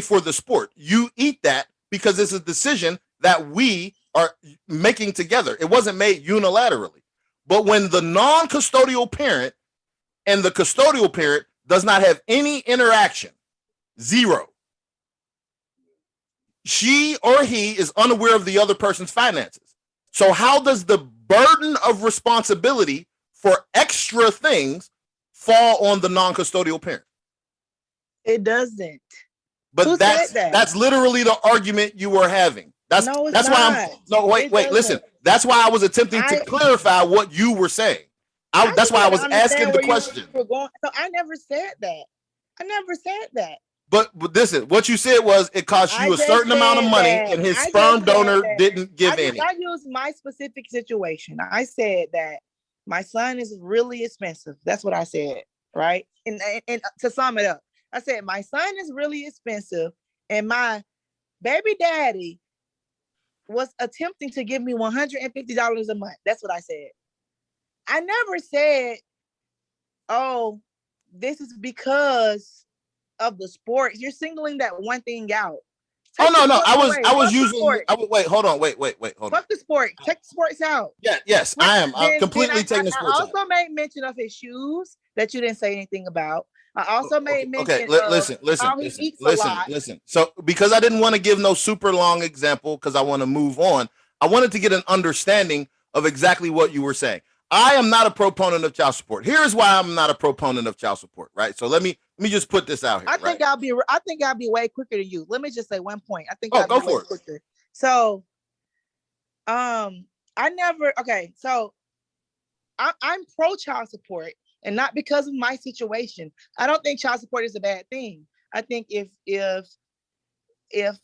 for the sport. You eat that because it's a decision that we are making together. It wasn't made unilaterally. But when the non-custodial parent and the custodial parent does not have any interaction, zero, she or he is unaware of the other person's finances. So how does the burden of responsibility for extra things fall on the non-custodial parent? It doesn't. But that's literally the argument you were having. That's why listen. That's why I was attempting to clarify what you were saying. That's why I was asking the question. So I never said that. But listen, what you said was it cost you a certain amount of money, and his sperm donor didn't give any. I used my specific situation. I said that my son is really expensive. That's what I said, right? And to sum it up, I said my son is really expensive, and my baby daddy was attempting to give me $150 a month. That's what I said. I never said, "Oh, this is because of the sports." You're singling that one thing out. No. I was using. Wait, hold on. Fuck the sport. Take the sports out. Yeah, yes, I am. I'm completely taking the sports out. I also made mention of his shoes that you didn't say anything about. I also made mention of how he eats a lot. Listen. So because I didn't want to give no super long example because I want to move on, I wanted to get an understanding of exactly what you were saying. I am not a proponent of child support. Here's why I'm not a proponent of child support, right? So let me just put this out here. I think I'll be way quicker than you. Let me just say one point. I think I'll be way quicker. So I never so I'm pro child support and not because of my situation. I don't think child support is a bad thing. I think if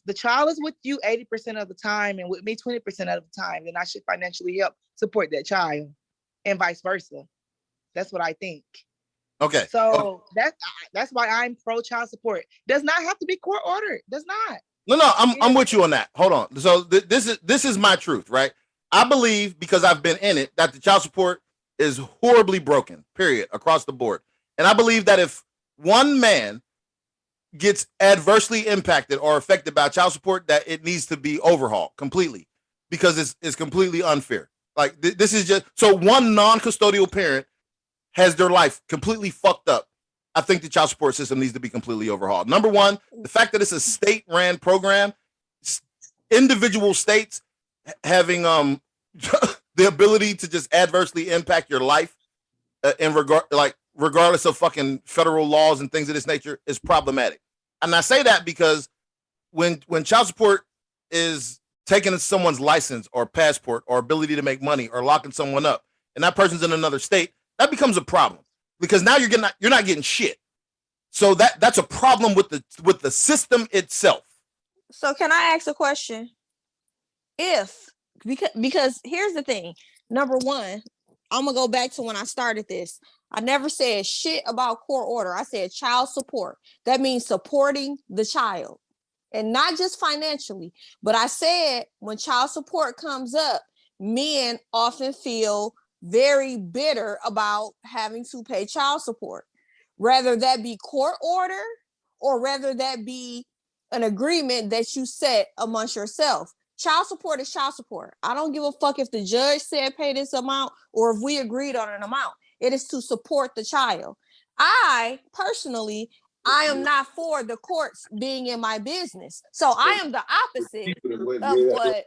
the child is with you 80% of the time and with me 20% of the time, then I should financially help support that child and vice versa. That's what I think. Okay. So that's why I'm pro child support. Does not have to be court ordered. Does not. No, I'm with you on that. Hold on. So this is my truth, right? I believe, because I've been in it, that the child support is horribly broken, period, across the board. And I believe that if one man gets adversely impacted or affected by child support, that it needs to be overhauled completely, because it's completely unfair. Like this is just, so one non-custodial parent has their life completely fucked up. I think the child support system needs to be completely overhauled. Number one, the fact that it's a state-ran program, individual states having the ability to just adversely impact your life in regardless of fucking federal laws and things of this nature, is problematic. And I say that because when child support is taking someone's license or passport or ability to make money or locking someone up, and that person's in another state, that becomes a problem, because now you're not getting shit. So that's a problem with the system itself. So can I ask a question? Because here's the thing. Number one, I'm gonna go back to when I started this. I never said shit about court order. I said child support. That means supporting the child, and not just financially. But I said when child support comes up, men often feel very bitter about having to pay child support, whether that be court order or whether that be an agreement that you set amongst yourself. Child support is child support. I don't give a fuck if the judge said pay this amount or if we agreed on an amount. It is to support the child. I personally, I am not for the courts being in my business. So I am the opposite of what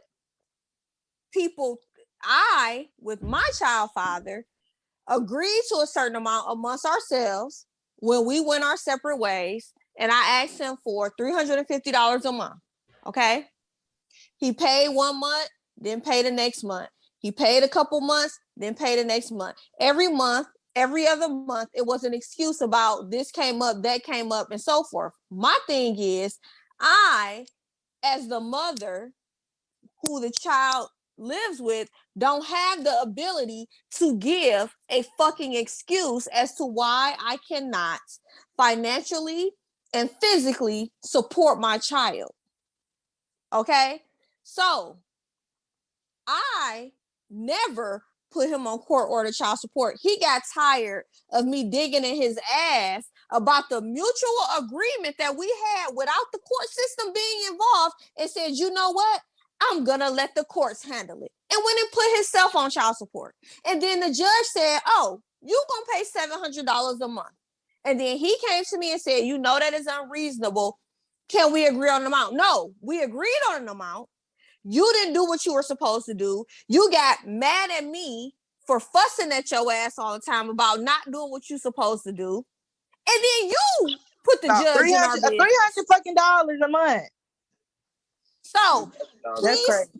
people, with my child father, agreed to a certain amount amongst ourselves when we went our separate ways. And I asked him for $350 a month. Okay. He paid 1 month, then pay the next month. He paid a couple months, then pay the next month. Every month, every other month, it was an excuse about this came up, that came up, and so forth. My thing is, I, as the mother who the child lives with, don't have the ability to give a fucking excuse as to why I cannot financially and physically support my child. Okay? So I never put him on court order child support. He got tired of me digging in his ass about the mutual agreement that we had without the court system being involved, and said, you know what? I'm gonna let the courts handle it. And went and put himself on child support. And then the judge said, oh, you gonna pay $700 a month. And then he came to me and said, you know that is unreasonable. Can we agree on an amount? No, we agreed on an amount. You didn't do what you were supposed to do. You got mad at me for fussing at your ass all the time about not doing what you're supposed to do. And then you put the judge in our business. $300 fucking dollars a month. So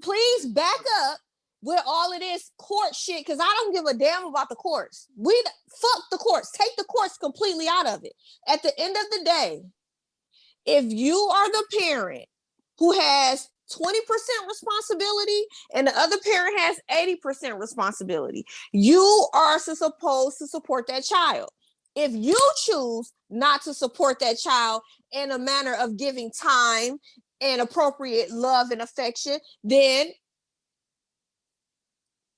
please back up with all of this court shit, because I don't give a damn about the courts. Fuck the courts. Take the courts completely out of it. At the end of the day, if you are the parent who has 20% responsibility and the other parent has 80% responsibility, you are supposed to support that child. If you choose not to support that child in a manner of giving time and appropriate love and affection, then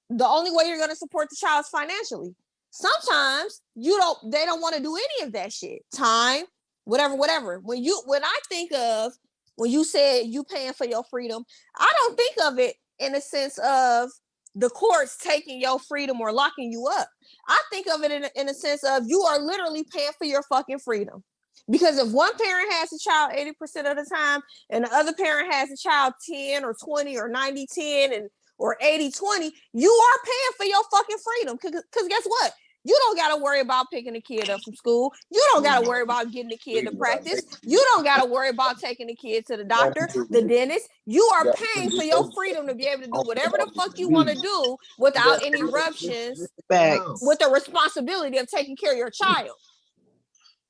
the only way you're going to support the child is financially. Sometimes they don't want to do any of that shit. Time, whatever. When I think of, when you said you paying for your freedom, I don't think of it in the sense of the courts taking your freedom or locking you up. I think of it in a sense of you are literally paying for your fucking freedom. Because if one parent has a child 80% of the time and the other parent has a child 10 or 20 or 90-10 or 80-20, you are paying for your fucking freedom. Because guess what? You don't got to worry about picking the kid up from school. You don't got to worry about getting the kid to practice. You don't got to worry about taking the kid to the doctor, the dentist. You are paying for your freedom to be able to do whatever the fuck you want to do without any interruptions, with the responsibility of taking care of your child.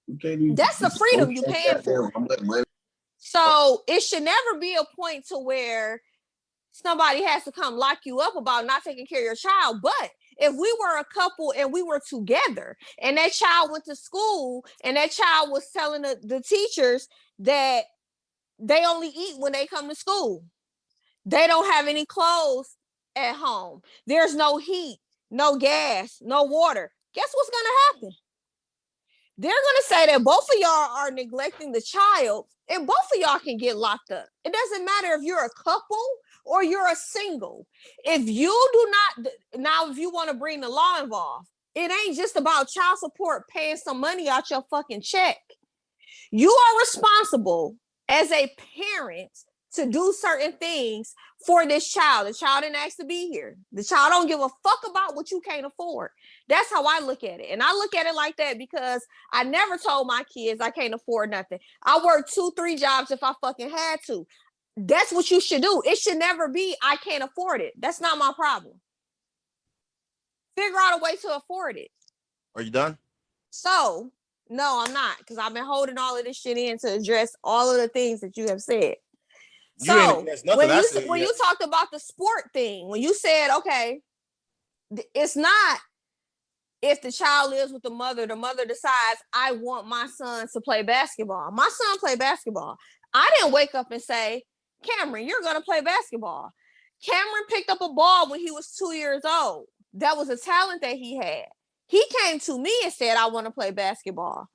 That's the freedom you paying for. So it should never be a point to where somebody has to come lock you up about not taking care of your child. But if we were a couple and we were together and that child went to school and that child was telling the teachers that they only eat when they come to school, they don't have any clothes at home, there's no heat, no gas, no water, guess what's going to happen? They're going to say that both of y'all are neglecting the child and both of y'all can get locked up. It doesn't matter if you're a couple or you're a single. If you do not, now if you want to bring the law involved, it ain't just about child support paying some money out your fucking check. You are responsible as a parent to do certain things for this child. The child didn't ask to be here. The child don't give a fuck about what you can't afford. That's how I look at it. And I look at it like that because I never told my kids I can't afford nothing. I work 2-3 jobs if I fucking had to. That's what you should do. It should never be, I can't afford it. That's not my problem. Figure out a way to afford it. Are you done? So, no, I'm not, because I've been holding all of this shit in to address all of the things that you have said. So when you talked about the sport thing, when you said, okay, it's not if the child lives with the mother decides, I want my son to play basketball. My son played basketball. I didn't wake up and say, Cameron, you're going to play basketball. Cameron picked up a ball when he was 2 years old. That was a talent that he had. He came to me and said, I want to play basketball.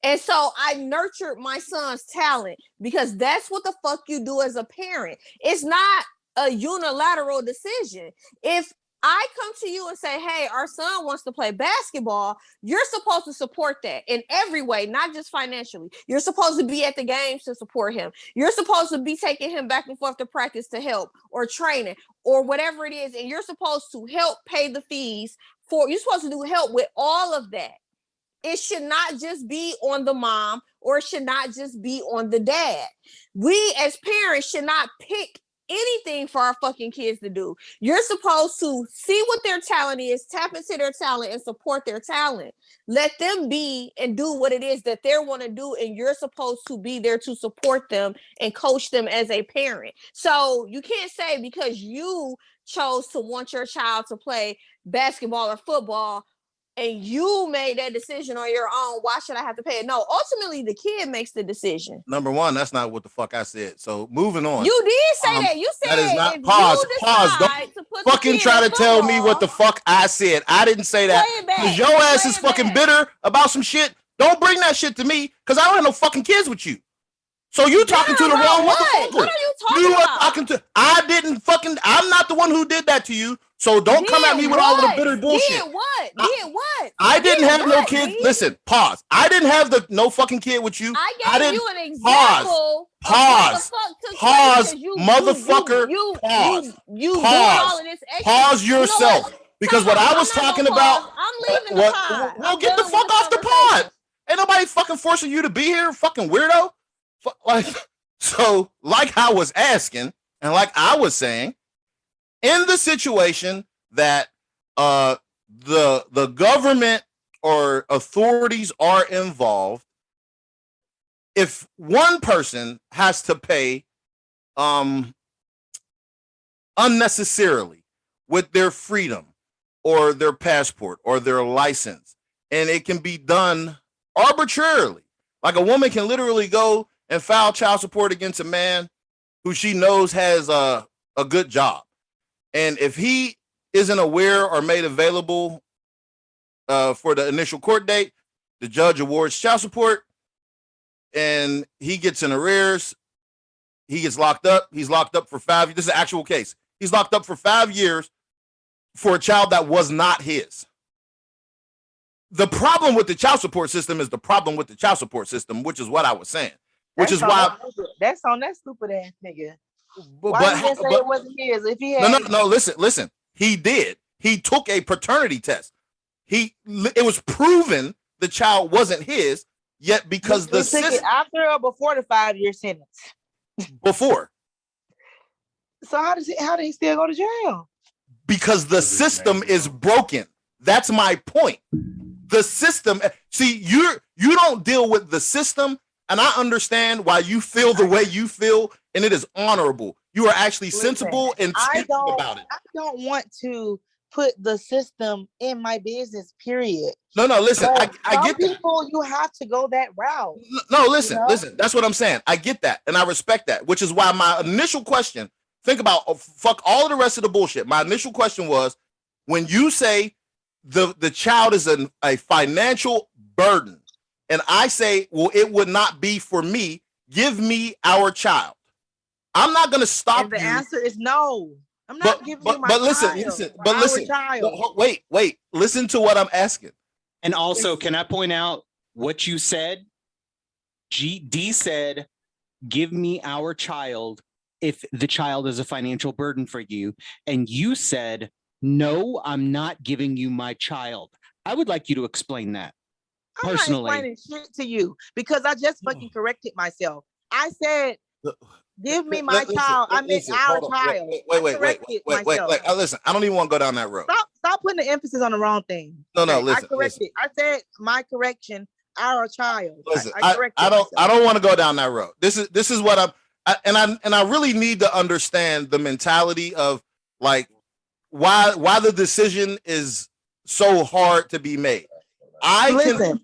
And so I nurtured my son's talent because that's what the fuck you do as a parent. It's not a unilateral decision. If I come to you and say, hey, our son wants to play basketball, you're supposed to support that in every way, not just financially. You're supposed to be at the games to support him. You're supposed to be taking him back and forth to practice to help or training or whatever it is. And you're supposed to help pay the fees you're supposed to do help with all of that. It should not just be on the mom or it should not just be on the dad. We as parents should not pick anything for our fucking kids to do. You're supposed to see what their talent is, tap into their talent and support their talent. Let them be and do what it is that they want to do. And you're supposed to be there to support them and coach them as a parent. So you can't say because you chose to want your child to play basketball or football and you made that decision on your own, why should I have to pay it? No, ultimately the kid makes the decision. Number one, that's not what the fuck I said. So moving on. You did say that. You said that is not if pause. You Pause. Don't fucking try to tell me what the fuck I said. I didn't say that. Because your ass is fucking bitter about some shit. Don't bring that shit to me because I don't have no fucking kids with you. So you talking to the wrong motherfucker. What are you talking about? Talking to. I didn't fucking. I'm not the one who did that to you. So don't come at me with all of the bitter bullshit. Did what? I didn't have no kids. Listen, pause. I didn't have no fucking kid with you. I gave you an example. Pause, motherfucker. Pause. You doing all of this extra. Pause yourself. Because what I was talking about. I'm leaving the pod. Well, get the fuck off the pod. Ain't nobody fucking forcing you to be here, fucking weirdo. So, like I was asking, and like I was saying, in the situation that the government or authorities are involved, if one person has to pay unnecessarily with their freedom or their passport or their license, and it can be done arbitrarily, like a woman can literally go and file child support against a man who she knows has a good job. And if he isn't aware or made available for the initial court date, the judge awards child support and he gets in arrears. He gets locked up. He's locked up for 5 years. This is an actual case. He's locked up for 5 years for a child that was not his. The problem with the child support system is the problem with the child support system, which is what I was saying. Which is why that's on that stupid ass nigga. Why did say it wasn't his? If he had no, listen. He did. He took a paternity test. it was proven the child wasn't his, yet because They the took it system after or before the 5-year sentence. before, So how did he still go to jail? because the system is broken. That's my point. The system, see, you don't deal with the system, and I understand why you feel the way you feel, and it is honorable. You are actually sensible and I thinking about it. don't want to put the system in my business, period. No, listen, But I some get that. people, you have to go that route. No, listen, You know? listen. That's what I'm saying. I get that, and I respect that, which is why my initial question, think about, fuck all of the rest of the bullshit. My initial question was, when you say the child is a financial burden, and I say, well, it would not be for me, give me our child. I'm not going to stop And the you. answer is no. I'm not giving you my child. Wait. Listen to what I'm asking. And also, can I point out what you said? D said, give me our child if the child is a financial burden for you. And you said, no, I'm not giving you my child. I would like you to explain that. I'm Personally. not explaining shit to you because I just fucking corrected myself. I said, give me my child. I meant our child. Wait. Listen, I don't even want to go down that road. Stop putting the emphasis on the wrong thing. No, listen. I corrected. I said my correction, our child. Listen, I don't want to go down that road. This is what I really need to understand the mentality of, like, why the decision is so hard to be made. Listen,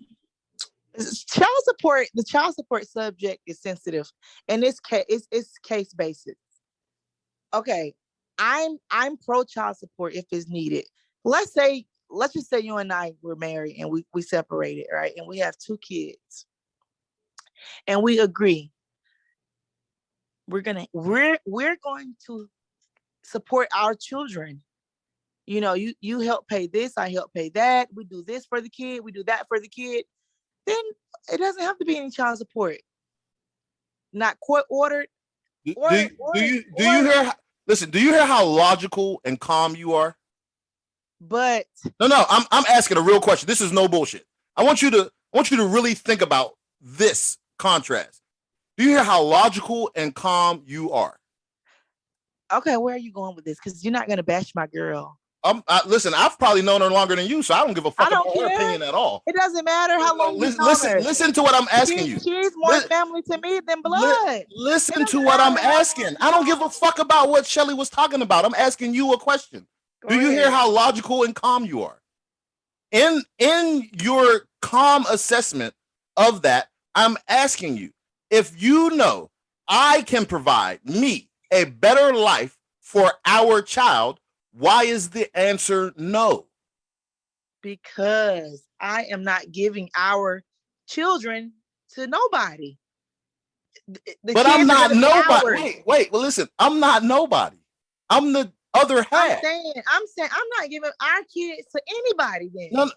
child support. The child support subject is sensitive, and it's case basis. Okay, I'm pro child support if it's needed. Let's just say you and I were married and we separated, right? And we have 2 kids, and we agree we're going to support our children. You know, you help pay this, I help pay that. We do this for the kid, we do that for the kid. Then it doesn't have to be any child support. Not court ordered. Do you hear? Listen, do you hear how logical and calm you are? But no, I'm asking a real question. This is no bullshit. I want you to really think about this contrast. Do you hear how logical and calm you are? Okay, where are you going with this? Because you're not gonna bash my girl. Listen, I've probably known her longer than you, so I don't give a fuck about her opinion at all. It doesn't matter how long you've known her. Listen to what I'm asking you. She's more family to me than blood. Listen to what I'm asking. I don't give a fuck about what Shelly was talking about. I'm asking you a question. Do you hear how logical and calm you are? In your calm assessment of that, I'm asking you, if you know I can provide me a better life for our child, why is the answer no? Because I am not giving our children to nobody. But I'm not nobody. Wait. Well, listen, I'm not nobody. I'm the other half. I'm saying I'm not giving our kids to anybody then. No,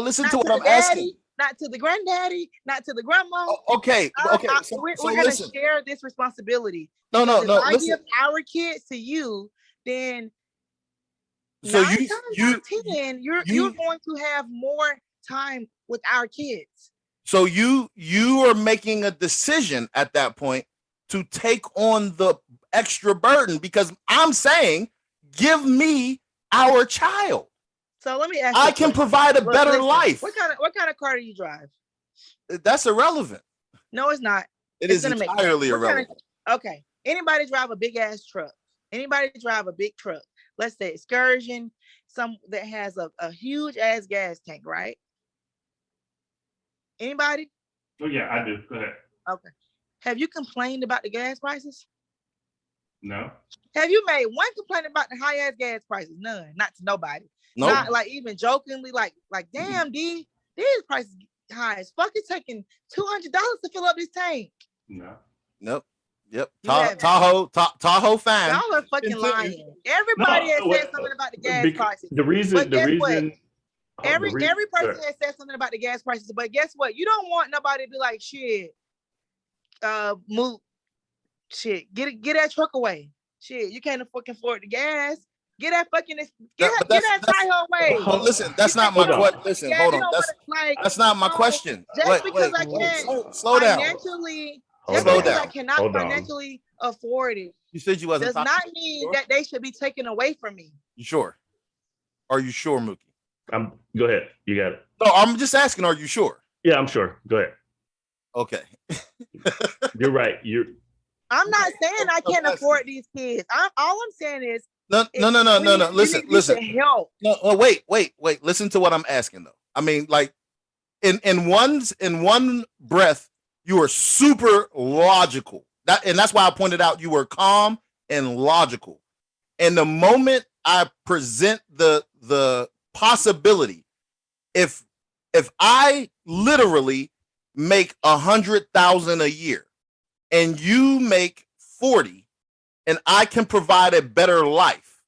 listen to what I'm asking. Not to the granddaddy, not to the grandma. Okay. We're going to share this responsibility. No. If I give our kids to you, then so you're going to have more time with our kids. So you are making a decision at that point to take on the extra burden, because I'm saying, give me our child. So let me ask you. I can provide a better life. What kind of car do you drive? That's irrelevant. No, it's not. It is entirely irrelevant. Okay. Anybody drive a big ass truck? Anybody drive a big truck? Let's say Excursion, some that has a huge ass gas tank, right? Anybody? Oh yeah, I do. Go ahead. Okay. Have you complained about the gas prices? No. Have you made one complaint about the high ass gas prices? None. Not to nobody. Nope. Not like even jokingly, like damn, D, these prices high as fuck. It's taking $200 to fill up this tank. No. Nope. Yep. Tahoe fine. Y'all are fucking lying. Everybody has said something about the gas prices. Every person has said something about the gas prices, but guess what? You don't want nobody to be like, shit, move, shit, get that truck away. Shit, you can't fucking afford the gas. Get that fucking get But that side hoe away. Oh, listen, that's not my Hold on. question. Listen, Yeah, hold you on. don't wanna, like, That's not my no, question. just Wait, because wait, I can't slow down. financially, Hold just Slow because down. I cannot Hold on. financially afford it You said you wasn't does talking. not mean that they should be taken away from me. You sure? Are you sure, Mookie? Go ahead. You got it. No, I'm just asking. Are you sure? Yeah, I'm sure. Go ahead. Okay. You're right. I'm not saying I can't That's- afford these kids. All I'm saying is No. you Listen. need help. No, wait. Listen to what I'm asking though. I mean, like, in one breath, you are super logical. That's why I pointed out you were calm and logical. And the moment I present the possibility, if I literally make 100,000 a year and you make 40, and I can provide a better life,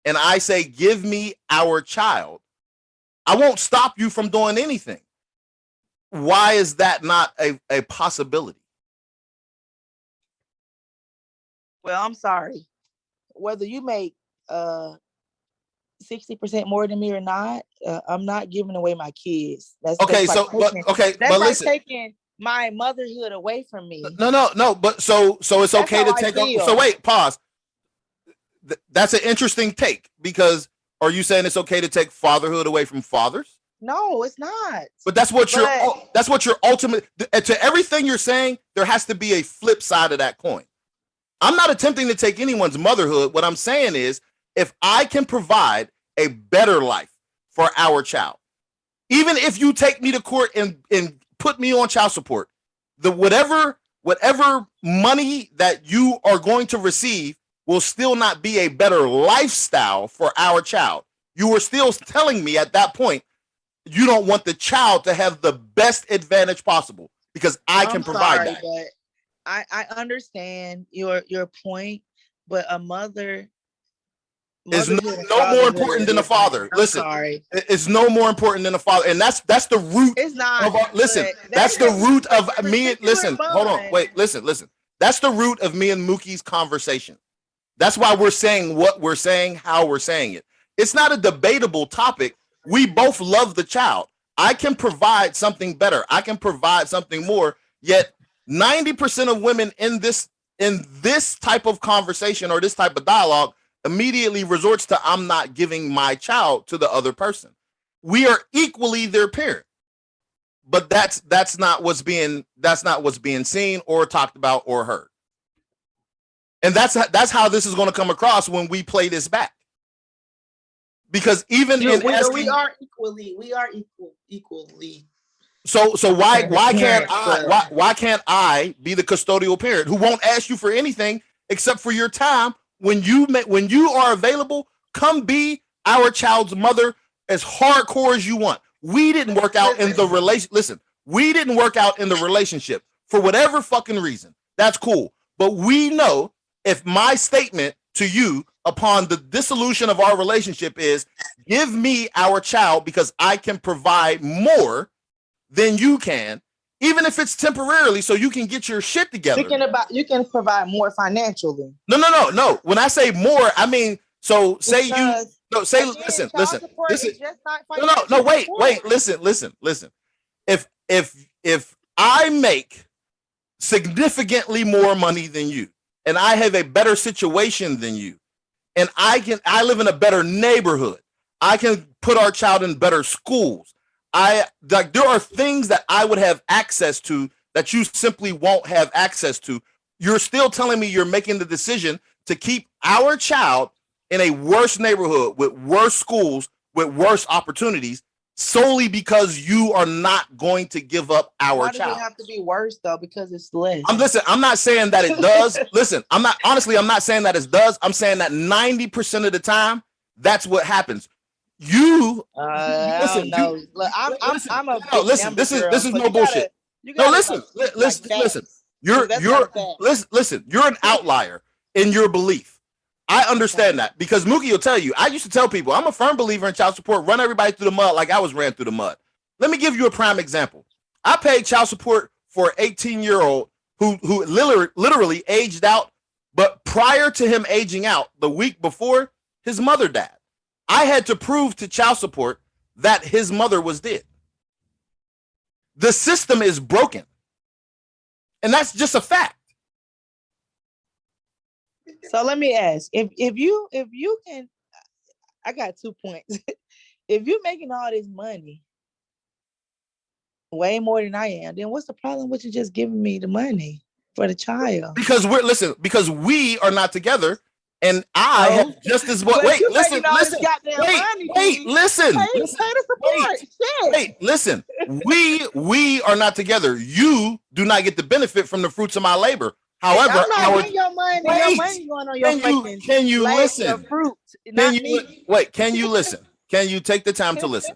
and I say, give me our child, I won't stop you from doing anything. Why is that not a possibility? Well, I'm sorry. Whether you make 60% more than me or not, I'm not giving away my kids. Okay, that's but like listen. taking my motherhood away from me. No. But so it's That's okay to how I take. feel. So wait, pause. That's an interesting take, because are you saying it's okay to take fatherhood away from fathers? No, it's not. But that's what your ultimate, to everything you're saying, there has to be a flip side of that coin. I'm not attempting to take anyone's motherhood. What I'm saying is, if I can provide a better life for our child, even if you take me to court and put me on child support, the whatever money that you are going to receive will still not be a better lifestyle for our child. You are still telling me at that point you don't want the child to have the best advantage possible, because I can provide that. But I understand your point, but a mother is motherhood no and more fatherhood important than is a father. different. I'm Listen, sorry. it's no more important than a father, and that's the root. It's not. Of our, listen, but that's the root of that me. particular Listen, hold on, bond- wait, listen. That's the root of me and Mookie's conversation. That's why we're saying what we're saying, how we're saying it. It's not a debatable topic. We both love the child. I can provide something better. I can provide something more. Yet 90% of women in this type of conversation or this type of dialogue immediately resorts to, I'm not giving my child to the other person. We are equally their parent. But that's not what's being seen or talked about or heard. And that's how this is going to come across when we play this back. Because even in asking, we are equally. so why can't parents, why can't I be the custodial parent who won't ask you for anything except for your time when you are available? Come be our child's mother as hardcore as you want. We didn't work out in the relation. Listen, we didn't work out in the relationship for whatever fucking reason. That's cool. But we know, if my statement to you upon the dissolution of our relationship is, give me our child because I can provide more than you can, even if it's temporarily, so you can get your shit together. You can provide more financially. No. When I say more, I mean, so say Because, again, listen. child support This is just not no, wait, support. listen. If I make significantly more money than you, and I have a better situation than you, and I live in a better neighborhood, I can put our child in better schools. There are things that I would have access to that you simply won't have access to. You're still telling me you're making the decision to keep our child in a worse neighborhood with worse schools, with worse opportunities, solely because you are not going to give up our Why child. does it have to be worse though? Because it's less. I'm not saying that it does. Listen, I'm not saying that it does. I'm saying that 90% of the time, that's what happens. You listen. Look, I'm a no, listen. This is no bullshit. No, listen. Listen. You're an outlier in your belief. I understand that, because Mookie will tell you, I used to tell people, I'm a firm believer in child support, run everybody through the mud like I was ran through the mud. Let me give you a prime example. I paid child support for an 18-year-old who literally aged out, but prior to him aging out, the week before, his mother died. I had to prove to child support that his mother was dead. The system is broken. And that's just a fact. So let me ask, if you can, I got 2 points. If you're making all this money, way more than I am, then what's the problem with you just giving me the money for the child? Because we are not together, and I No. have just as what. But Wait, you listen, making all this listen, goddamn money, wait, dude. listen, Pay listen, the support. Shit. wait, listen. We are not together. You do not get the benefit from the fruits of my labor. However, I'm not getting your money. Your Wait. money going on your fucking can you leg listen? of fruit, Can not you me. wait? Can you listen? Can you take the time to listen?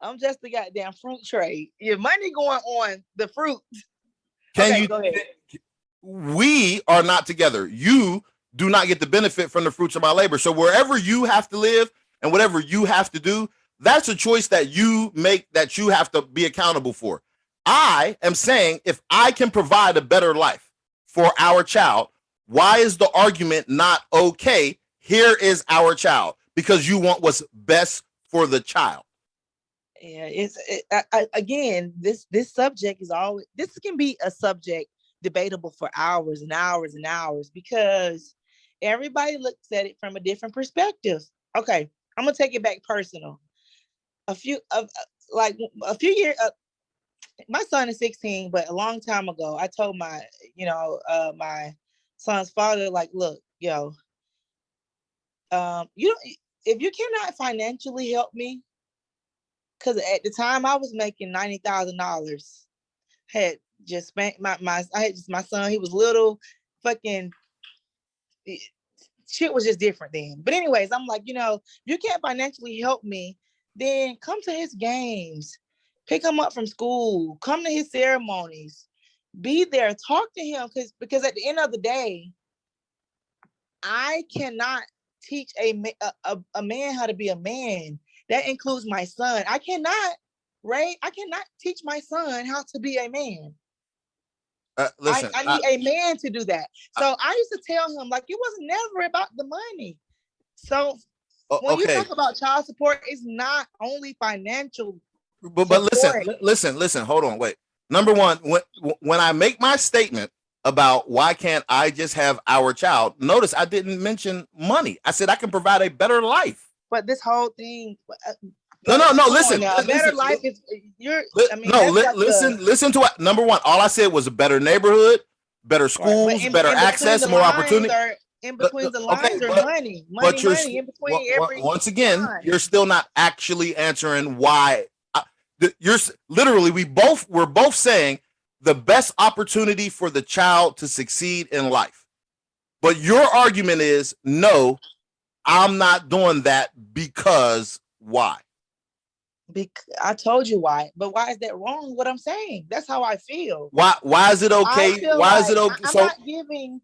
I'm just the goddamn fruit trade. Your money going on the fruit. Can Okay, you? go ahead. We are not together. You do not get the benefit from the fruits of my labor. So wherever you have to live and whatever you have to do, that's a choice that you make, that you have to be accountable for. I am saying, if I can provide a better life for our child, why is the argument not okay? Here is our child, because you want what's best for the child. Yeah, again, this subject is always, this can be a subject debatable for hours and hours and hours, because everybody looks at it from a different perspective. Okay, I'm gonna take it back personal. A few years, my son is 16, but a long time ago, I told my son's father, like, look, you don't, if you cannot financially help me, because at the time I was making $90,000, had just spent my son, he was little, fucking shit was just different then. But anyways, I'm like, you can't financially help me, then come to his games, pick him up from school, come to his ceremonies, be there, talk to him, because at the end of the day, I cannot teach a man how to be a man. That includes my son. I cannot teach my son how to be a man. Listen, I need a man to do that. So I used to tell him, like, it was never about the money. So when you talk about child support, it's not only financial. But listen, hold on, wait. Number one, when I make my statement about why can't I just have our child, notice I didn't mention money. I said I can provide a better life. But this whole thing, no, listen. Better life is listen to what. Number one, all I said was a better neighborhood, better schools, better access, more opportunity. In between the lines are money in between every. Once again, you're still not actually answering why. You're literally, we're both saying the best opportunity for the child to succeed in life. But your argument is, no, I'm not doing that because why? Because I told you why, but why is that wrong? What I'm saying, that's how I feel. Why is it okay? Why is it okay? I'm not giving,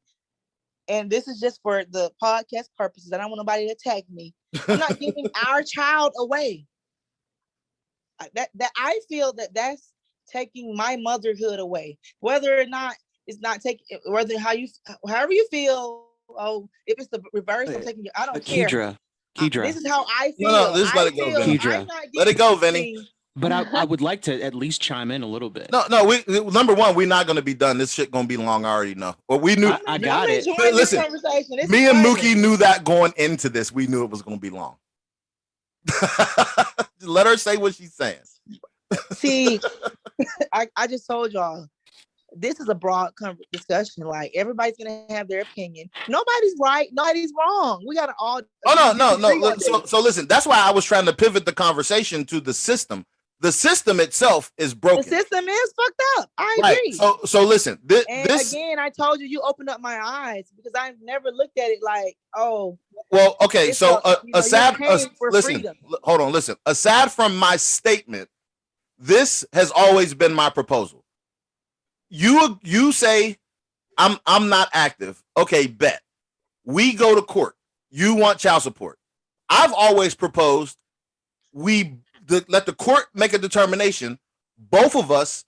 and this is just for the podcast purposes. I don't want nobody to attack me. I'm not giving our child away. That I feel that's taking my motherhood away. Whether or not it's not taking, however you feel. Oh, if it's the reverse, I'm taking you. I don't care. Kedra. This is how I feel. No, just let it go, Vinny. Let it go, Vinny. But I would like to at least chime in a little bit. No. We number one, we're not going to be done. This shit going to be long. I already know. Well, we knew. I got it. Listen, me and Mookie knew that going into this. We knew it was going to be long. Let her say what she's saying. See, I just told y'all, this is a broad discussion. Like, everybody's gonna have their opinion. Nobody's right, nobody's wrong. We gotta all. Oh no. So listen, that's why I was trying to pivot the conversation to the system. The system itself is broken. The system is fucked up. I agree. So listen. Again, I told you opened up my eyes, because I've never looked at it like, oh. Well, okay. So aside, listen, hold on. Listen. Aside from my statement, this has always been my proposal. You say I'm not active. Okay, bet. We go to court. You want child support. I've always proposed let the court make a determination. Both of us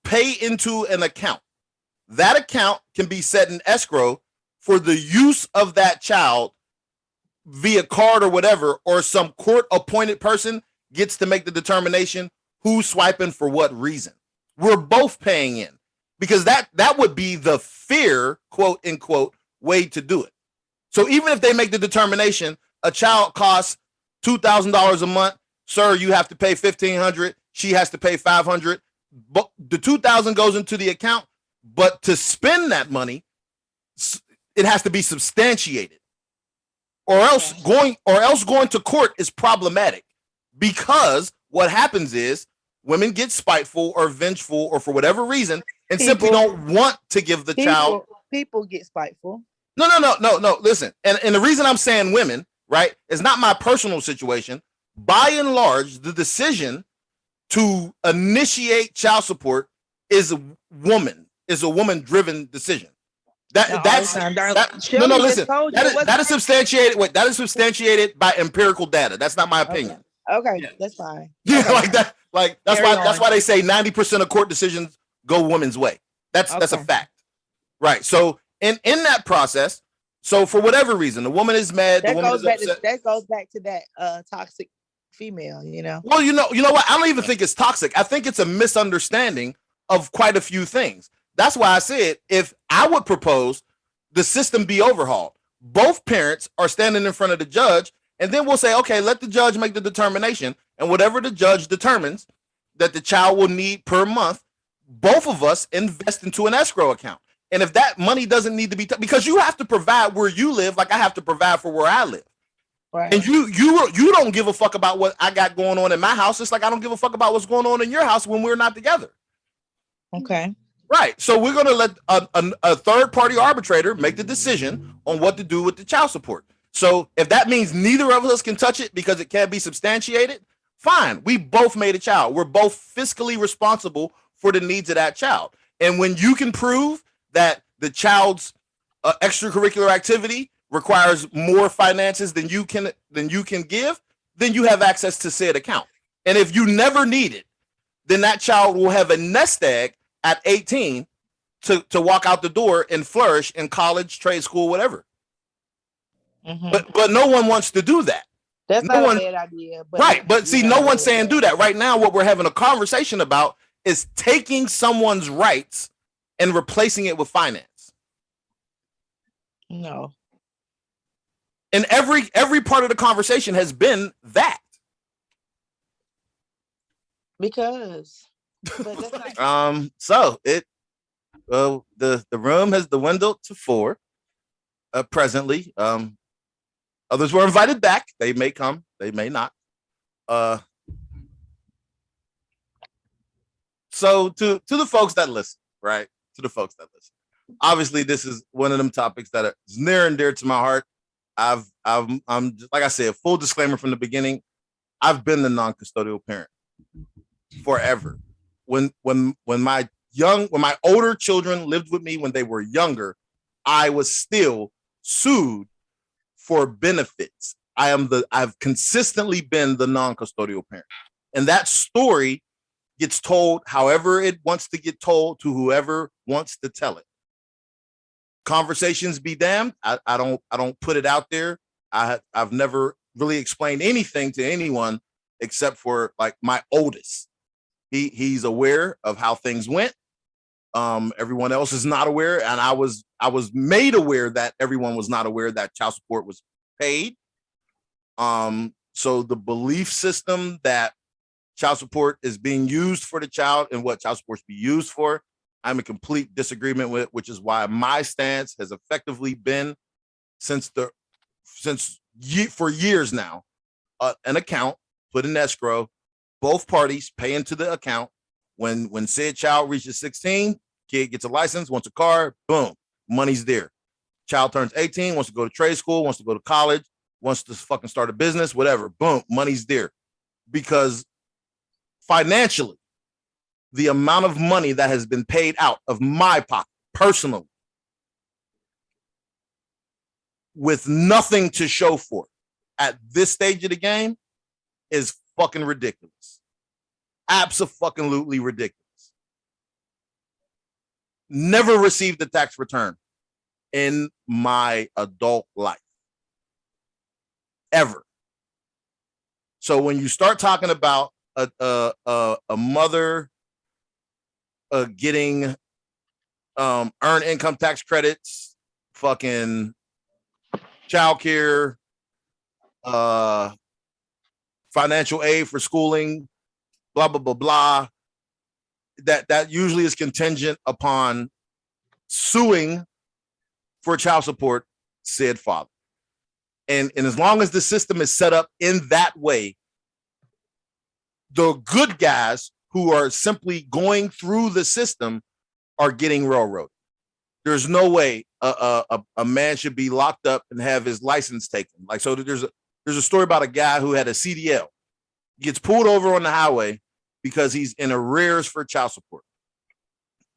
pay into an account. That account can be set in escrow for the use of that child via card or whatever, or some court appointed person gets to make the determination who's swiping for what reason. We're both paying in, because that would be the fair, quote unquote, way to do it. So even if they make the determination a child costs $2,000 a month, sir, you have to pay $1,500. She has to pay $500. But the $2,000 goes into the account. But to spend that money, it has to be substantiated, or else going to court is problematic, because what happens is women get spiteful or vengeful or for whatever reason and simply don't want to give the child. People get spiteful. No. Listen, and the reason I'm saying women, right, is not my personal situation. By and large, the decision to initiate child support is a woman-driven decision. Listen. That is substantiated. Wait, that is substantiated by empirical data. That's not my opinion. Okay, that's fine. Yeah, like that. Like that's why they say 90% of court decisions go women's way. That's a fact, right? So in that process, so for whatever reason, the woman is mad. That the woman goes is back upset. that goes back to that toxic female. Well, you know what? I don't even think it's toxic. I think it's a misunderstanding of quite a few things. That's why I said if I would propose the system be overhauled, both parents are standing in front of the judge, and then we'll say, okay, let the judge make the determination, and whatever the judge determines that the child will need per month, both of us invest into an escrow account. And if that money doesn't need to be, because you have to provide where you live, like I have to provide for where I live. Right. And you don't give a fuck about what I got going on in my house. It's like I don't give a fuck about what's going on in your house when we're not together. Okay. Right. So we're going to let a third party arbitrator make the decision on what to do with the child support. So if that means neither of us can touch it because it can't be substantiated, fine. We both made a child. We're both fiscally responsible for the needs of that child. And when you can prove that the child's extracurricular activity requires more finances than you can give, then you have access to said account. And if you never need it, then that child will have a nest egg at 18 to walk out the door and flourish in college, trade school, whatever. Mm-hmm. But no one wants to do that. That's not a bad idea. But right. But see, no one's saying do that. Right now, what we're having a conversation about is taking someone's rights and replacing it with finance. No. And every part of the conversation has been that. Because so it the room has dwindled to 4 presently. Others were invited back. They may come, they may not. So to the folks that listen, right? To the folks that listen. Obviously, this is one of them topics that is near and dear to my heart. I'm like I said, full disclaimer from the beginning. I've been the non-custodial parent forever. When my older children lived with me when they were younger, I was still sued for benefits. I've consistently been the non-custodial parent. And that story gets told however it wants to get told to whoever wants to tell it. Conversations be damned. I don't put it out there. I've never really explained anything to anyone except for like my oldest. He's aware of how things went. Everyone else is not aware, and I was made aware that everyone was not aware that child support was paid. So the belief system that child support is being used for the child and what child support should be used for, I'm in complete disagreement with, which is why my stance has effectively been for years now, an account put in escrow, both parties pay into the account. When said child reaches 16, kid gets a license, wants a car, boom, money's there. Child turns 18, wants to go to trade school, wants to go to college, wants to fucking start a business, whatever, boom, money's there. Because financially, the amount of money that has been paid out of my pocket, personally, with nothing to show for it at this stage of the game is fucking ridiculous. Abso-fucking-lutely ridiculous. Never received a tax return in my adult life. ever. So when you start talking about a mother getting earned income tax credits, fucking childcare, financial aid for schooling, blah blah blah blah, that usually is contingent upon suing for child support said father. And as long as the system is set up in that way, the good guys who are simply going through the system are getting railroaded. There's no way a man should be locked up and have his license taken. Like, so there's a story about a guy who had a CDL, gets pulled over on the highway because he's in arrears for child support.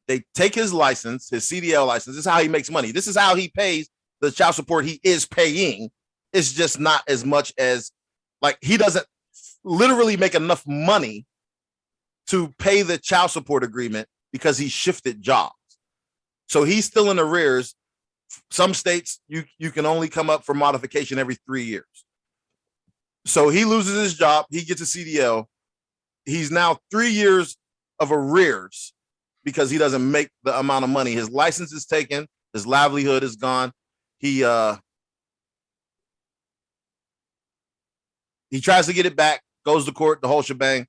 They take his license, his CDL license. This is how he makes money. This is how he pays the child support he is paying. It's just not as much as, like, he doesn't literally make enough money to pay the child support agreement because he shifted jobs. So he's still in arrears. Some states, you can only come up for modification every 3 years. So he loses his job. He gets a CDL. He's now 3 years of arrears because he doesn't make the amount of money. His license is taken. His livelihood is gone. He tries to get it back, goes to court, the whole shebang.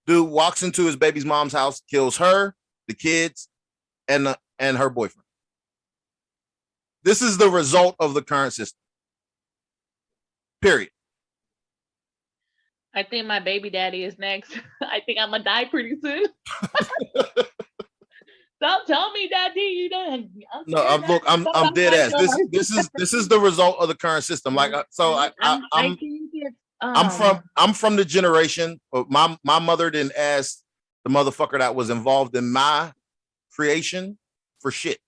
Dude walks into his baby's mom's house, kills her, the kids, and her boyfriend. This is the result of the current system. Period. I think my baby daddy is next. I think I'm gonna die pretty soon. Stop telling me, Daddy, you don't. I'm dead ass. This is the result of the current system. Like, so I'm think it's, I'm from the generation. My mother didn't ask the motherfucker that was involved in my creation for shit.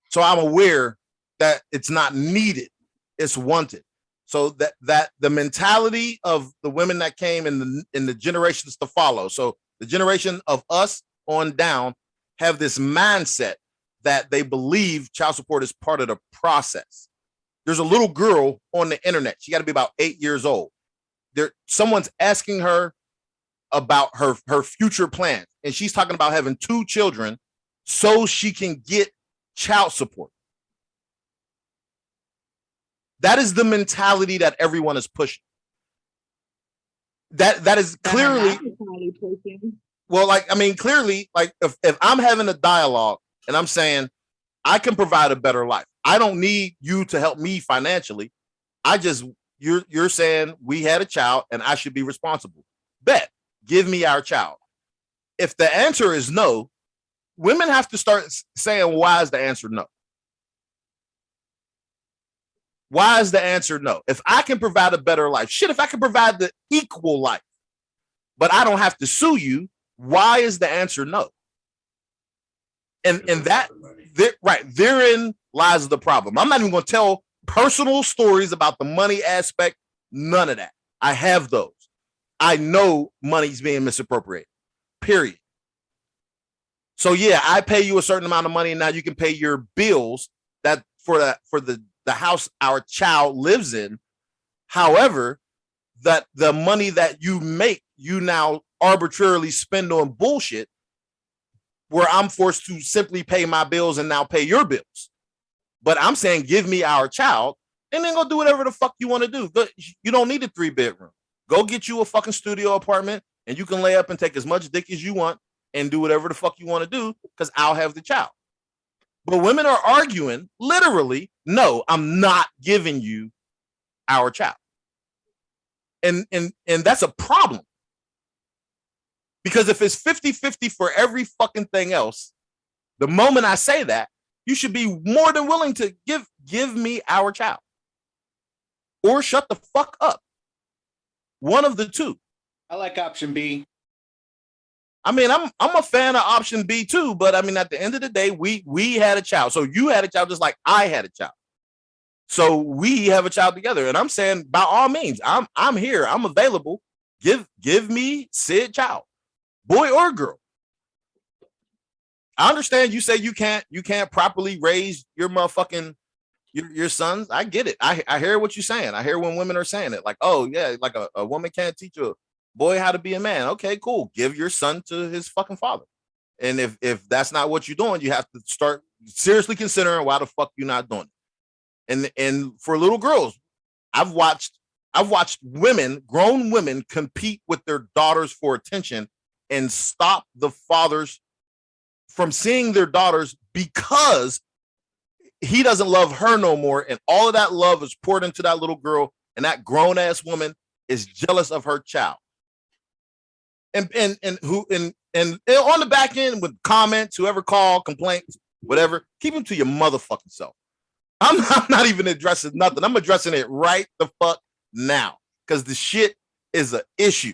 So I'm aware that it's not needed, it's wanted. So that the mentality of the women that came in the generations to follow. So the generation of us on down have this mindset that they believe child support is part of the process. There's a little girl on the internet. She got to be about 8 years old. Someone's asking her about her future plans, and she's talking about having 2 children so she can get child support. That is the mentality that everyone is pushing. That is clearly, well, like, I mean, clearly, like, if I'm having a dialogue and I'm saying I can provide a better life, I don't need you to help me financially. You're saying we had a child and I should be responsible. Bet, give me our child. If the answer is no, women have to start saying, why is the answer no? Why is the answer no? If I can provide a better life, shit, if I can provide the equal life, but I don't have to sue you, why is the answer no? And that, therein lies the problem. I'm not even going to tell personal stories about the money aspect, none of that. I have those. I know money's being misappropriated, period. So yeah, I pay you a certain amount of money, and now you can pay your bills that for the house our child lives in. However, that the money that you make, you now arbitrarily spend on bullshit, where I'm forced to simply pay my bills and now pay your bills. But I'm saying, give me our child, and then go do whatever the fuck you want to do. You don't need a 3-bedroom. Go get you a fucking studio apartment, and you can lay up and take as much dick as you want and do whatever the fuck you want to do, because I'll have the child. But women are arguing, literally, no, I'm not giving you our child. And that's a problem. Because if it's 50-50 for every fucking thing else, the moment I say that, you should be more than willing to give me our child. Or shut the fuck up. One of the two. I like option B. I mean, I'm a fan of option B too, but I mean, at the end of the day, we had a child. So you had a child just like I had a child. So we have a child together. And I'm saying, by all means, I'm here. I'm available. Give me said child, boy or girl. I understand you say you can't properly raise your motherfucking your sons, I get it. I hear what you're saying. I hear when women are saying it, like, oh yeah, like a woman can't teach a boy how to be a man. Okay, cool. Give your son to his fucking father. And if that's not what you're doing, you have to start seriously considering why the fuck you're not doing it. And for little girls, I've watched women, grown women, compete with their daughters for attention and stop the fathers from seeing their daughters because he doesn't love her no more, and all of that love is poured into that little girl, and that grown ass woman is jealous of her child. And on the back end with comments, whoever call, complaints, whatever, keep them to your motherfucking self. I'm not even addressing nothing. I'm addressing it right the fuck now because the shit is an issue.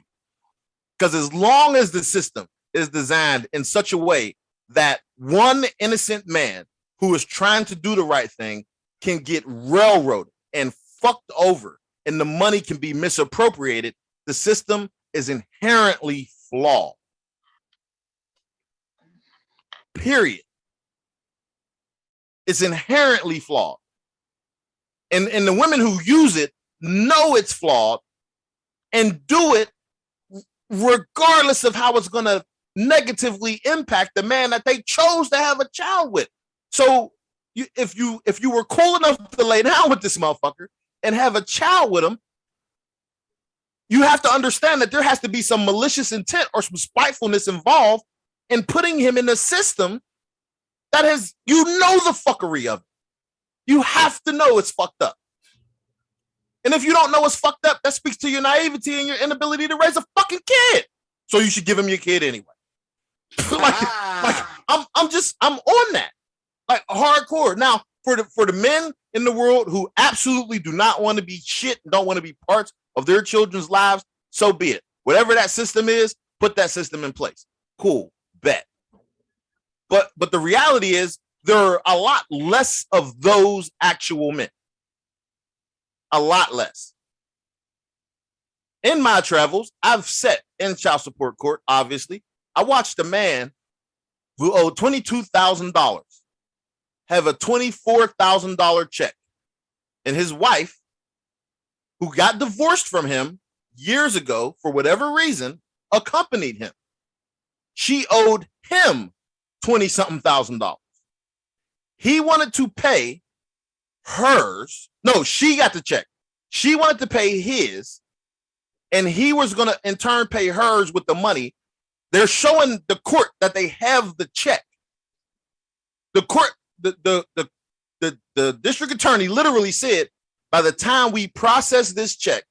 Because as long as the system is designed in such a way that one innocent man who is trying to do the right thing can get railroaded and fucked over and the money can be misappropriated, the system is inherently flawed. Period. It's inherently flawed. And the women who use it know it's flawed and do it regardless of how it's going to negatively impact the man that they chose to have a child with. So if you were cool enough to lay down with this motherfucker and have a child with him, you have to understand that there has to be some malicious intent or some spitefulness involved in putting him in a system that has, the fuckery of it. You have to know it's fucked up. And if you don't know it's fucked up, that speaks to your naivety and your inability to raise a fucking kid. So you should give him your kid anyway. I'm on that. Like hardcore. Now, for the men in the world who absolutely do not want to be shit and don't want to be parts of their children's lives, so be it. Whatever that system is, put that system in place. Cool, bet. But the reality is there are a lot less of those actual men. A lot less. In my travels, I've sat in child support court, obviously. I watched a man who owed $22,000 have a $24,000 check. And his wife, who got divorced from him years ago for whatever reason, accompanied him. She owed him $20-something thousand. He wanted to pay hers. No, she got the check. She wanted to pay his, and he was going to in turn pay hers with the money. They're showing the court that they have the check. The court, the district attorney literally said, by the time we process this check,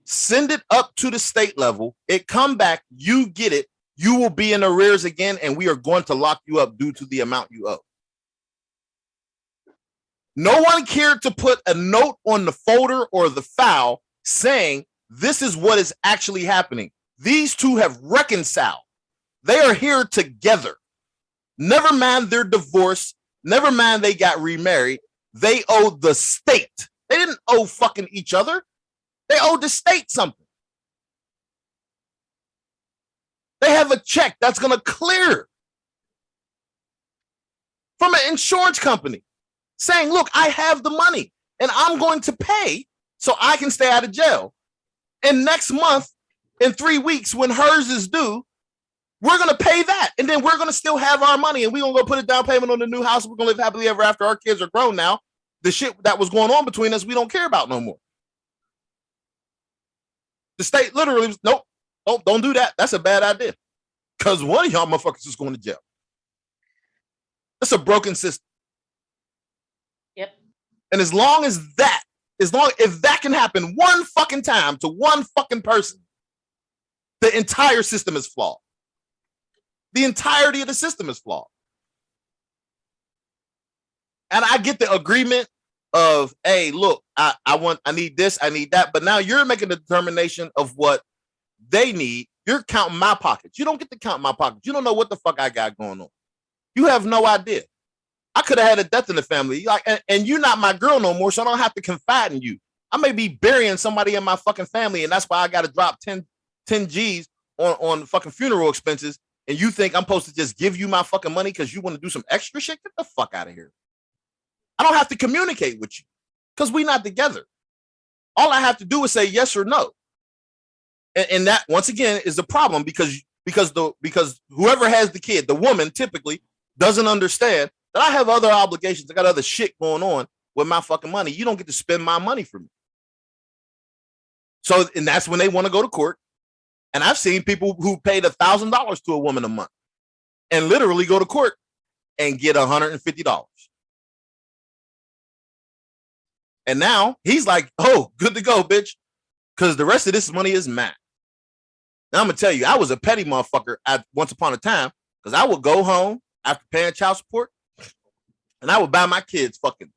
send it up to the state level, it come back, you get it, you will be in arrears again, and we are going to lock you up due to the amount you owe. No one cared to put a note on the folder or the file saying this is what is actually happening. These two have reconciled. They are here together. Never mind their divorce. Never mind they got remarried. They owe the state. They didn't owe fucking each other. They owed the state something. They have a check that's going to clear from an insurance company saying, look, I have the money and I'm going to pay so I can stay out of jail. And next month, in 3 weeks, when hers is due, we're going to pay that. And then we're going to still have our money and we're going to go put a down payment on the new house. We're going to live happily ever after. Our kids are grown now. The shit that was going on between us, we don't care about no more. The state literally was, nope, don't do that. That's a bad idea. Because one of y'all motherfuckers is going to jail. That's a broken system. Yep. And if that can happen one fucking time to one fucking person, the entire system is flawed. The entirety of the system is flawed. And I get the agreement of, hey, look, I need this, I need that. But now you're making a determination of what they need. You're counting my pockets. You don't get to count my pockets. You don't know what the fuck I got going on. You have no idea. I could have had a death in the family. And you're not my girl no more, so I don't have to confide in you. I may be burying somebody in my fucking family, and that's why I got to drop 10 G's on fucking funeral expenses. And you think I'm supposed to just give you my fucking money because you want to do some extra shit? Get the fuck out of here. I don't have to communicate with you because we're not together. All I have to do is say yes or no. And that, once again, is the problem because whoever has the kid, the woman typically doesn't understand that I have other obligations. I got other shit going on with my fucking money. You don't get to spend my money for me. So, and that's when they want to go to court. And I've seen people who paid $1,000 to a woman a month and literally go to court and get $150. And now he's like, oh, good to go, bitch. Because the rest of this money is mine. Now I'm going to tell you, I was a petty motherfucker at once upon a time because I would go home after paying child support and I would buy my kids fucking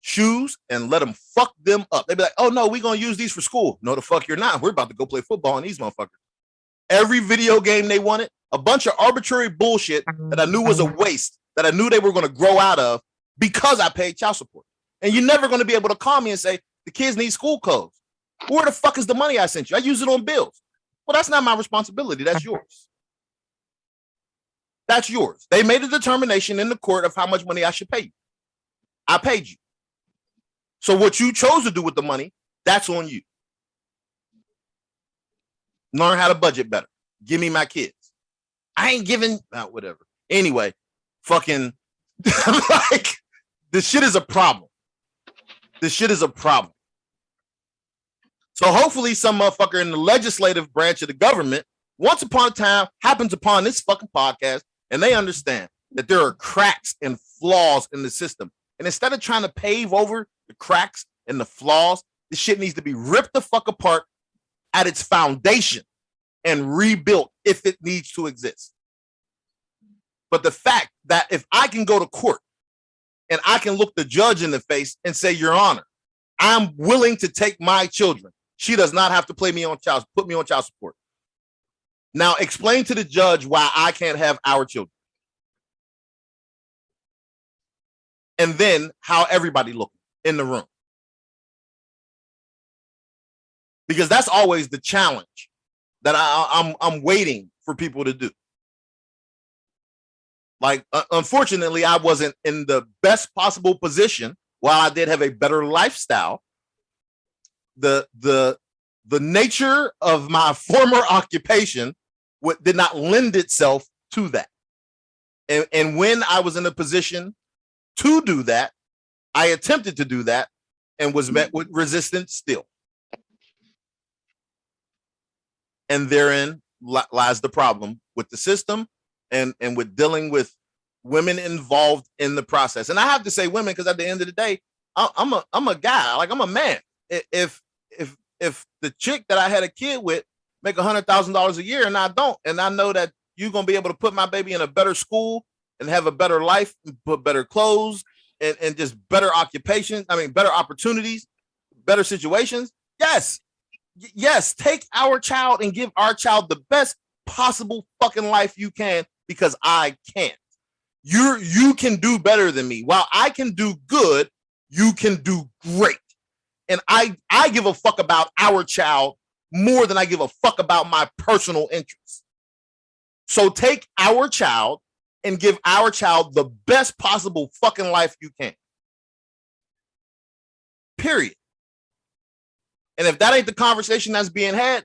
shoes and let them fuck them up. They'd be like, oh, no, we're going to use these for school. No, the fuck you're not. We're about to go play football on these motherfuckers. Every video game they wanted, a bunch of arbitrary bullshit that I knew was a waste, that I knew they were going to grow out of because I paid child support. And you're never going to be able to call me and say, the kids need school clothes. Where the fuck is the money I sent you? I use it on bills. Well, that's not my responsibility. That's yours. That's yours. They made a determination in the court of how much money I should pay you. I paid you. So what you chose to do with the money, that's on you. Learn how to budget better. Give me my kids. I ain't giving out whatever. Anyway, fucking like this shit is a problem. This shit is a problem. So hopefully some motherfucker in the legislative branch of the government once upon a time happens upon this fucking podcast and they understand that there are cracks and flaws in the system. And instead of trying to pave over the cracks and the flaws, this shit needs to be ripped the fuck apart at its foundation and rebuilt if it needs to exist. But the fact that if I can go to court and I can look the judge in the face and say, Your Honor, I'm willing to take my children. She does not have to put me on child support. Now explain to the judge why I can't have our children. And then how everybody looking in the room. Because that's always the challenge that I'm waiting for people to do. Like, unfortunately, I wasn't in the best possible position. While I did have a better lifestyle, the nature of my former occupation did not lend itself to that. And when I was in a position to do that, I attempted to do that and was met with resistance still. And therein lies the problem with the system and with dealing with women involved in the process. And I have to say women because at the end of the day, I'm a guy, like I'm a man. If the chick that I had a kid with make $100,000 a year and I don't, and I know that you're gonna be able to put my baby in a better school and have a better life, put better clothes and just better occupation, better opportunities, better situations. Yes, take our child and give our child the best possible fucking life you can because I can't. You can do better than me. While I can do good, you can do great. And I give a fuck about our child more than I give a fuck about my personal interests. So take our child and give our child the best possible fucking life you can. Period. And if that ain't the conversation that's being had,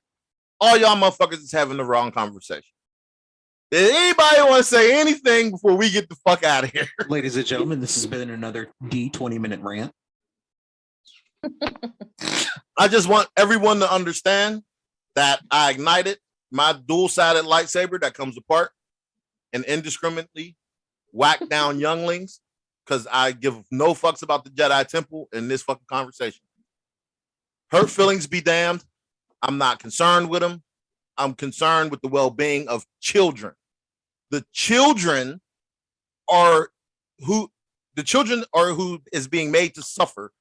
all y'all motherfuckers is having the wrong conversation. Did anybody want to say anything before we get the fuck out of here? Ladies and gentlemen, this has been another D20-minute rant. I just want everyone to understand that I ignited my dual-sided lightsaber that comes apart and indiscriminately whack down younglings because I give no fucks about the Jedi Temple in this fucking conversation. Hurt feelings be damned. I'm not concerned with them. I'm concerned with the well-being of children. The children are who is being made to suffer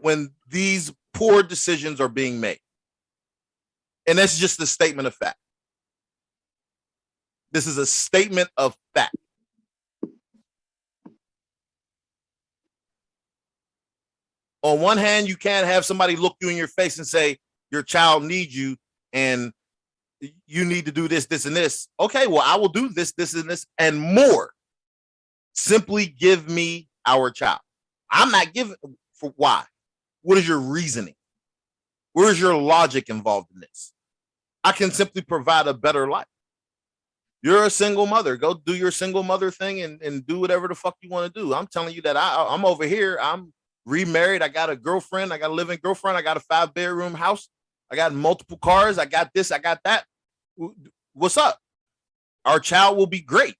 when these poor decisions are being made. And that's just a statement of fact. This is a statement of fact. On one hand, you can't have somebody look you in your face and say, your child needs you and you need to do this, this, and this. Okay, well, I will do this, this, and this, and more. Simply give me our child. I'm not giving for why? What is your reasoning? Where is your logic involved in this? I can simply provide a better life. You're a single mother. Go do your single mother thing and do whatever the fuck you want to do. I'm telling you that I'm over here. I'm remarried. I got a girlfriend. I got a living girlfriend. I got a 5-bedroom house. I got multiple cars. I got this. I got that. What's up? Our child will be great.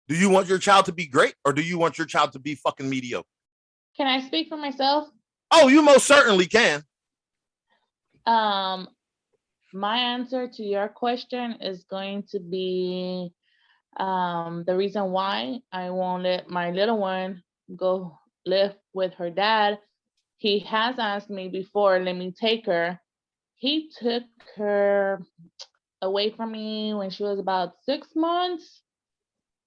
Do you want your child to be great or do you want your child to be fucking mediocre? Can I speak for myself? Oh, you most certainly can. My answer to your question is going to be the reason why I won't let my little one go live with her dad. He has asked me before, let me take her. He took her away from me when she was about 6 months.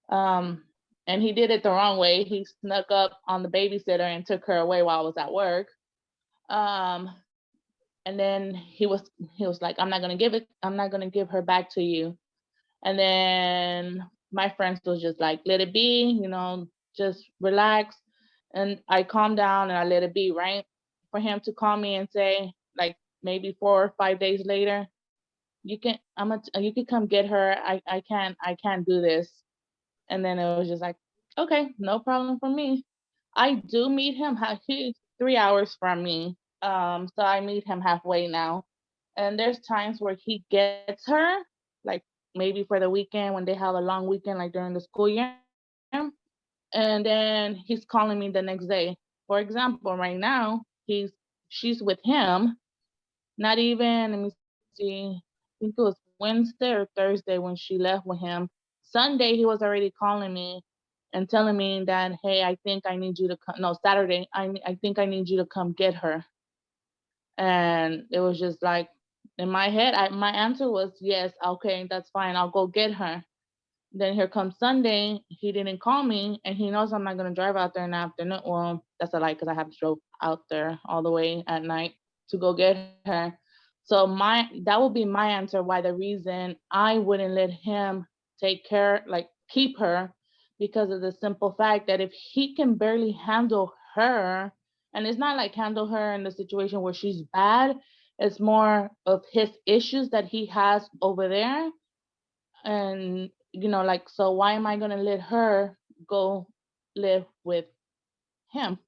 And he did it the wrong way. He snuck up on the babysitter and took her away while I was at work. And then he was like, I'm not gonna give her back to you. And then my friends was just like, let it be, just relax. And I calmed down and I let it be, right? For him to call me and say, like maybe 4 or 5 days later, you can come get her. I can't do this. And then it was just like, okay, no problem for me. I do meet him. He's 3 hours from me. So I meet him halfway now. And there's times where he gets her, like maybe for the weekend when they have a long weekend, like during the school year. And then he's calling me the next day. For example, right now, she's with him. Not even, let me see, I think it was Wednesday or Thursday when she left with him. Sunday, he was already calling me and telling me that, hey, I think I need you to come. No, Saturday, I think I need you to come get her. And it was just like, in my head, my answer was, yes, okay, that's fine. I'll go get her. Then here comes Sunday, he didn't call me, and he knows I'm not going to drive out there in the afternoon. Well, that's a lie because I have to drove out there all the way at night to go get her. So that would be my answer why the reason I wouldn't let him keep her, because of the simple fact that if he can barely handle her, and it's not like handle her in the situation where she's bad, it's more of his issues that he has over there. And so why am I gonna let her go live with him?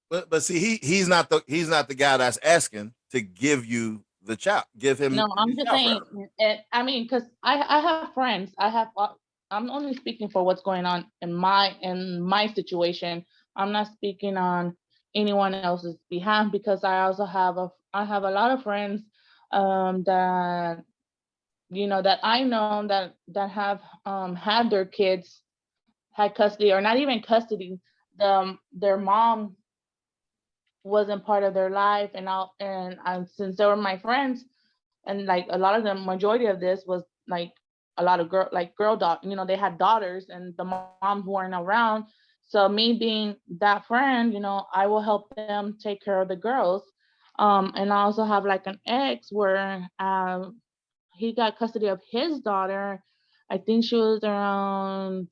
But see, he's not the guy that's asking to give you the child. Give him. No, I'm the just child saying. forever. I mean, because I have friends. I'm only speaking for what's going on in my situation. I'm not speaking on anyone else's behalf, because I also have a lot of friends that that I know that have had their kids had custody, or not even custody. Their mom wasn't part of their life, and since they were my friends, and like a lot of them, majority of this was like a lot of girl they had daughters, and the moms weren't around. So me being that friend, I will help them take care of the girls. And I also have like an ex where he got custody of his daughter. I think she was around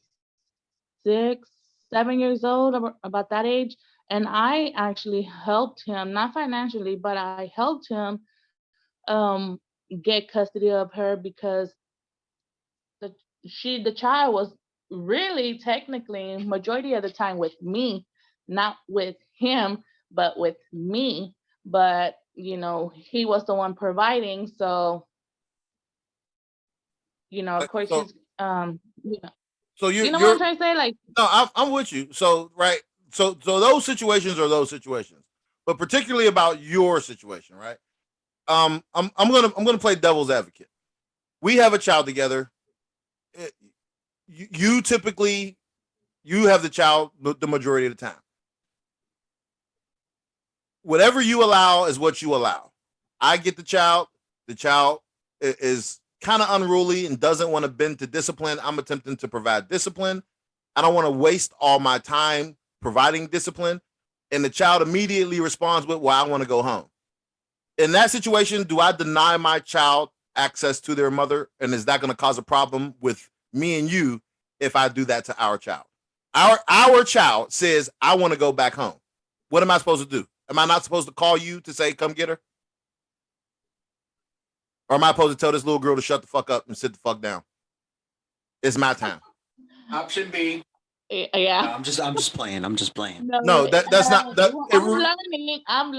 6, 7 years old, about that age. And I actually helped him, not financially, but I helped him um, get custody of her, because the child was really technically majority of the time with me, not with him, but with me. But he was the one providing, so of course So she's you know, so you know what you're I'm trying to say, like. no, I'm with you. So right, so those situations are those situations, but particularly about your situation, right? I'm gonna play devil's advocate. We have a child together. Eh, you typically you have the child the majority of the time. Whatever you allow is what you allow. I get the child. The child is kind of unruly and doesn't want to bend to discipline. I'm attempting to provide discipline. I don't want to waste all my time providing discipline. And the child immediately responds with, well, I want to go home. In that situation, do I deny my child access to their mother? And is that going to cause a problem with me and you if I do that to our child? our child says, I want to go back home. What am I supposed to do? Am I not supposed to call you to say, come get her? Or am I supposed to tell this little girl to shut the fuck up and sit the fuck down? It's my time. Option B. Yeah. No, I'm just playing. I'm just playing. No, that's not that. I'm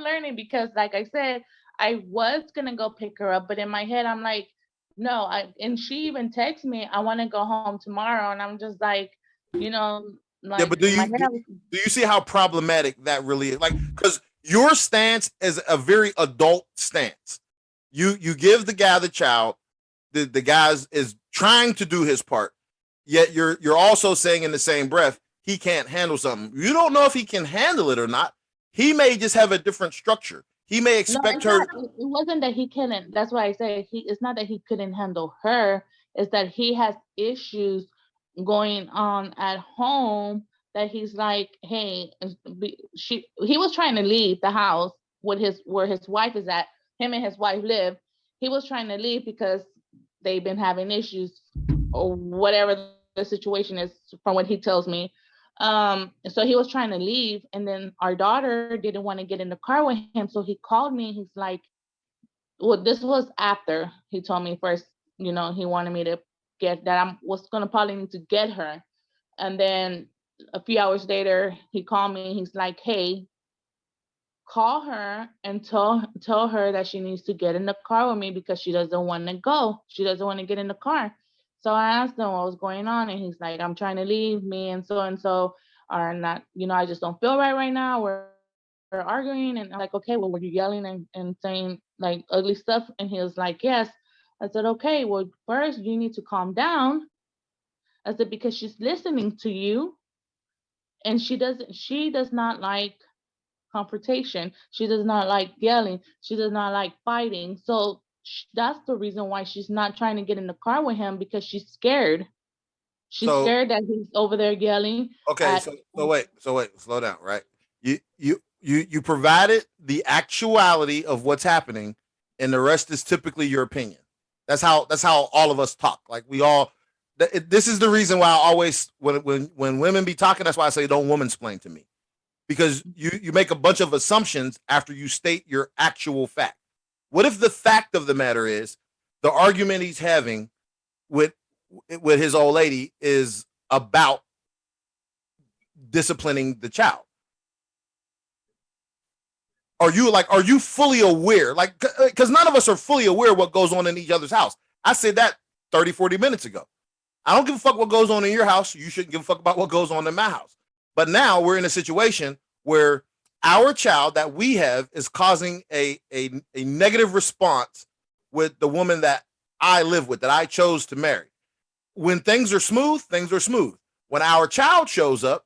learning because, like I said, I was gonna go pick her up, but in my head, I'm like, no. And she even texted me, I want to go home tomorrow, and I'm just like, like, but do in my head, you see how problematic that really is? Like, because your stance is a very adult stance. You give the guy the child, the guy is trying to do his part. Yet you're also saying in the same breath, he can't handle something. You don't know if he can handle it or not. He may just have a different structure. He may expect her. It wasn't that he couldn't. That's why I say it's not that he couldn't handle her. It's that he has issues going on at home that he's like, hey, he was trying to leave the house where his wife is at. Him and his wife live. He was trying to leave because they've been having issues or whatever the situation is, from what he tells me. So he was trying to leave, and then our daughter didn't want to get in the car with him. So he called me. He's like, well, this was after he told me first, he wanted me to get that I was going to probably need to get her. And then a few hours later, he called me. He's like, hey, call her and tell her that she needs to get in the car with me because she doesn't want to go. She doesn't want to get in the car. So I asked him what was going on, and he's like, I'm trying to leave. Me and so are not, I just don't feel right now. We're arguing. And I'm like, okay, well, were you yelling and saying like ugly stuff? And he was like, yes. I said, okay, well, first you need to calm down. I said, because she's listening to you, and she does not like confrontation. She does not like yelling. She does not like fighting. So that's the reason why she's not trying to get in the car with him, because she's scared. She's scared that he's over there yelling. Okay, so wait, slow down, right? You provided the actuality of what's happening, and the rest is typically your opinion. That's how all of us talk. Like we all. This is the reason why I always when women be talking, that's why I say don't womansplain to me. Because you make a bunch of assumptions after you state your actual fact. What if the fact of the matter is the argument he's having with his old lady is about disciplining the child? Are you fully aware? Like, because none of us are fully aware what goes on in each other's house. I said that 30, 40 minutes ago. I don't give a fuck what goes on in your house. You shouldn't give a fuck about what goes on in my house. But now we're in a situation where our child that we have is causing a negative response with the woman that I live with, that I chose to marry. When things are smooth, things are smooth. When our child shows up,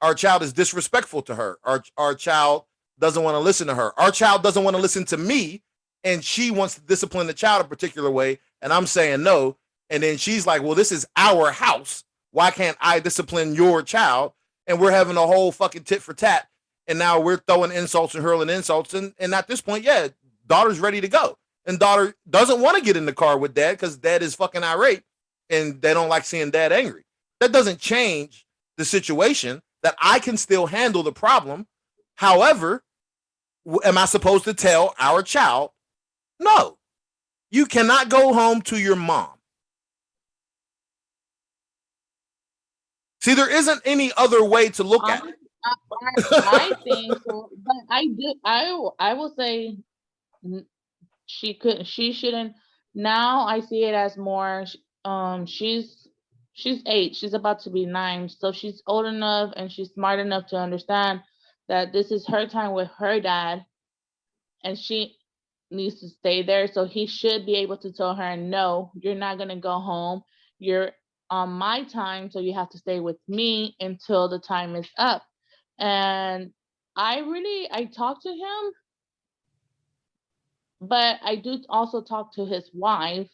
our child is disrespectful to her. Our child doesn't want to listen to her. Our child doesn't want to listen to me, and she wants to discipline the child a particular way, and I'm saying no. And then she's like, well, this is our house. Why can't I discipline your child? And we're having a whole fucking tit for tat. And now we're throwing insults and hurling insults. And at this point, yeah, daughter's ready to go. And daughter doesn't want to get in the car with dad because dad is fucking irate and they don't like seeing dad angry. That doesn't change the situation, that I can still handle the problem. However, am I supposed to tell our child, no, you cannot go home to your mom? See, there isn't any other way to look at it. I think so, but I will say she shouldn't. Now I see it as more. She's 8. She's about to be 9, so she's old enough and she's smart enough to understand that this is her time with her dad, and she needs to stay there. So he should be able to tell her, no, you're not gonna go home. You're on my time, so you have to stay with me until the time is up. And I talk to him, but I do also talk to his wife.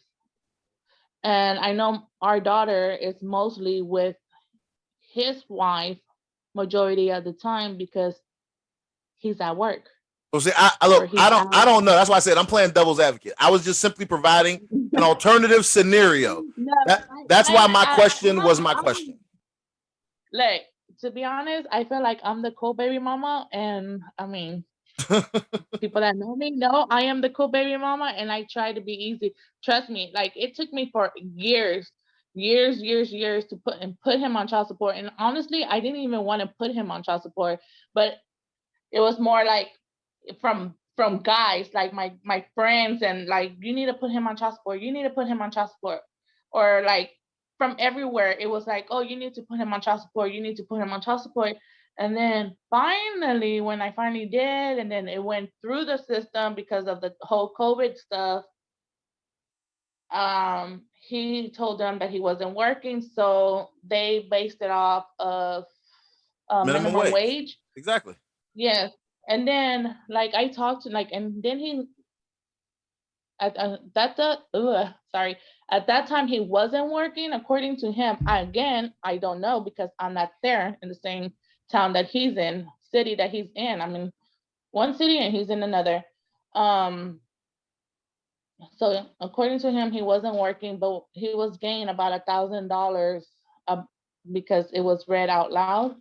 And I know our daughter is mostly with his wife majority of the time because he's at work. Well, see, I don't know. That's why I said I'm playing devil's advocate. I was just simply providing an alternative scenario. That's why my question was my question. like, to be honest, I feel like I'm the cool baby mama, and I mean, people that know me know I am the cool baby mama, and I try to be easy. Trust me, like it took me for years to put him on child support. And honestly, I didn't even want to put him on child support, but it was more like from guys, like my friends, and like, you need to put him on child support. You need to put him on child support, or like from everywhere. It was like, oh, you need to put him on child support. You need to put him on child support. And then finally, when I finally did, and then it went through the system because of the whole COVID stuff, he told them that he wasn't working, so they based it off of Minimum minimum wage. wage. Exactly. Yes. And then like I talked to like, and then he sorry, at that time he wasn't working according to him. I don't know, because I'm not there in the same town that he's in, city that he's in. I'm in one city and he's in another. So according to him, he wasn't working, but he was getting about $1,000 because it was read out loud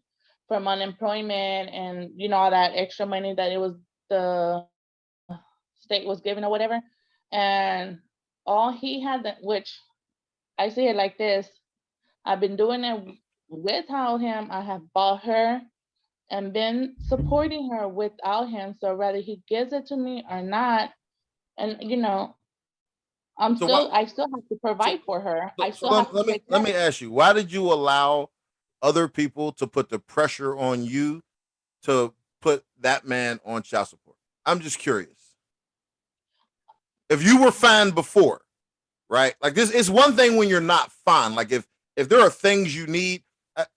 from unemployment, and you know, all that extra money that it was the state was giving or whatever. And all he had that, which I say it like this, I've been doing it without him. I have bought her and been supporting her without him. So whether he gives it to me or not, and you know, So what? I still have to provide for her. I So still have to let me take care. ask you, why did you allow other people to put the pressure on you to put that man on child support? I'm just curious. If you were fine before, right? Like this is one thing when you're not fine. Like if there are things you need,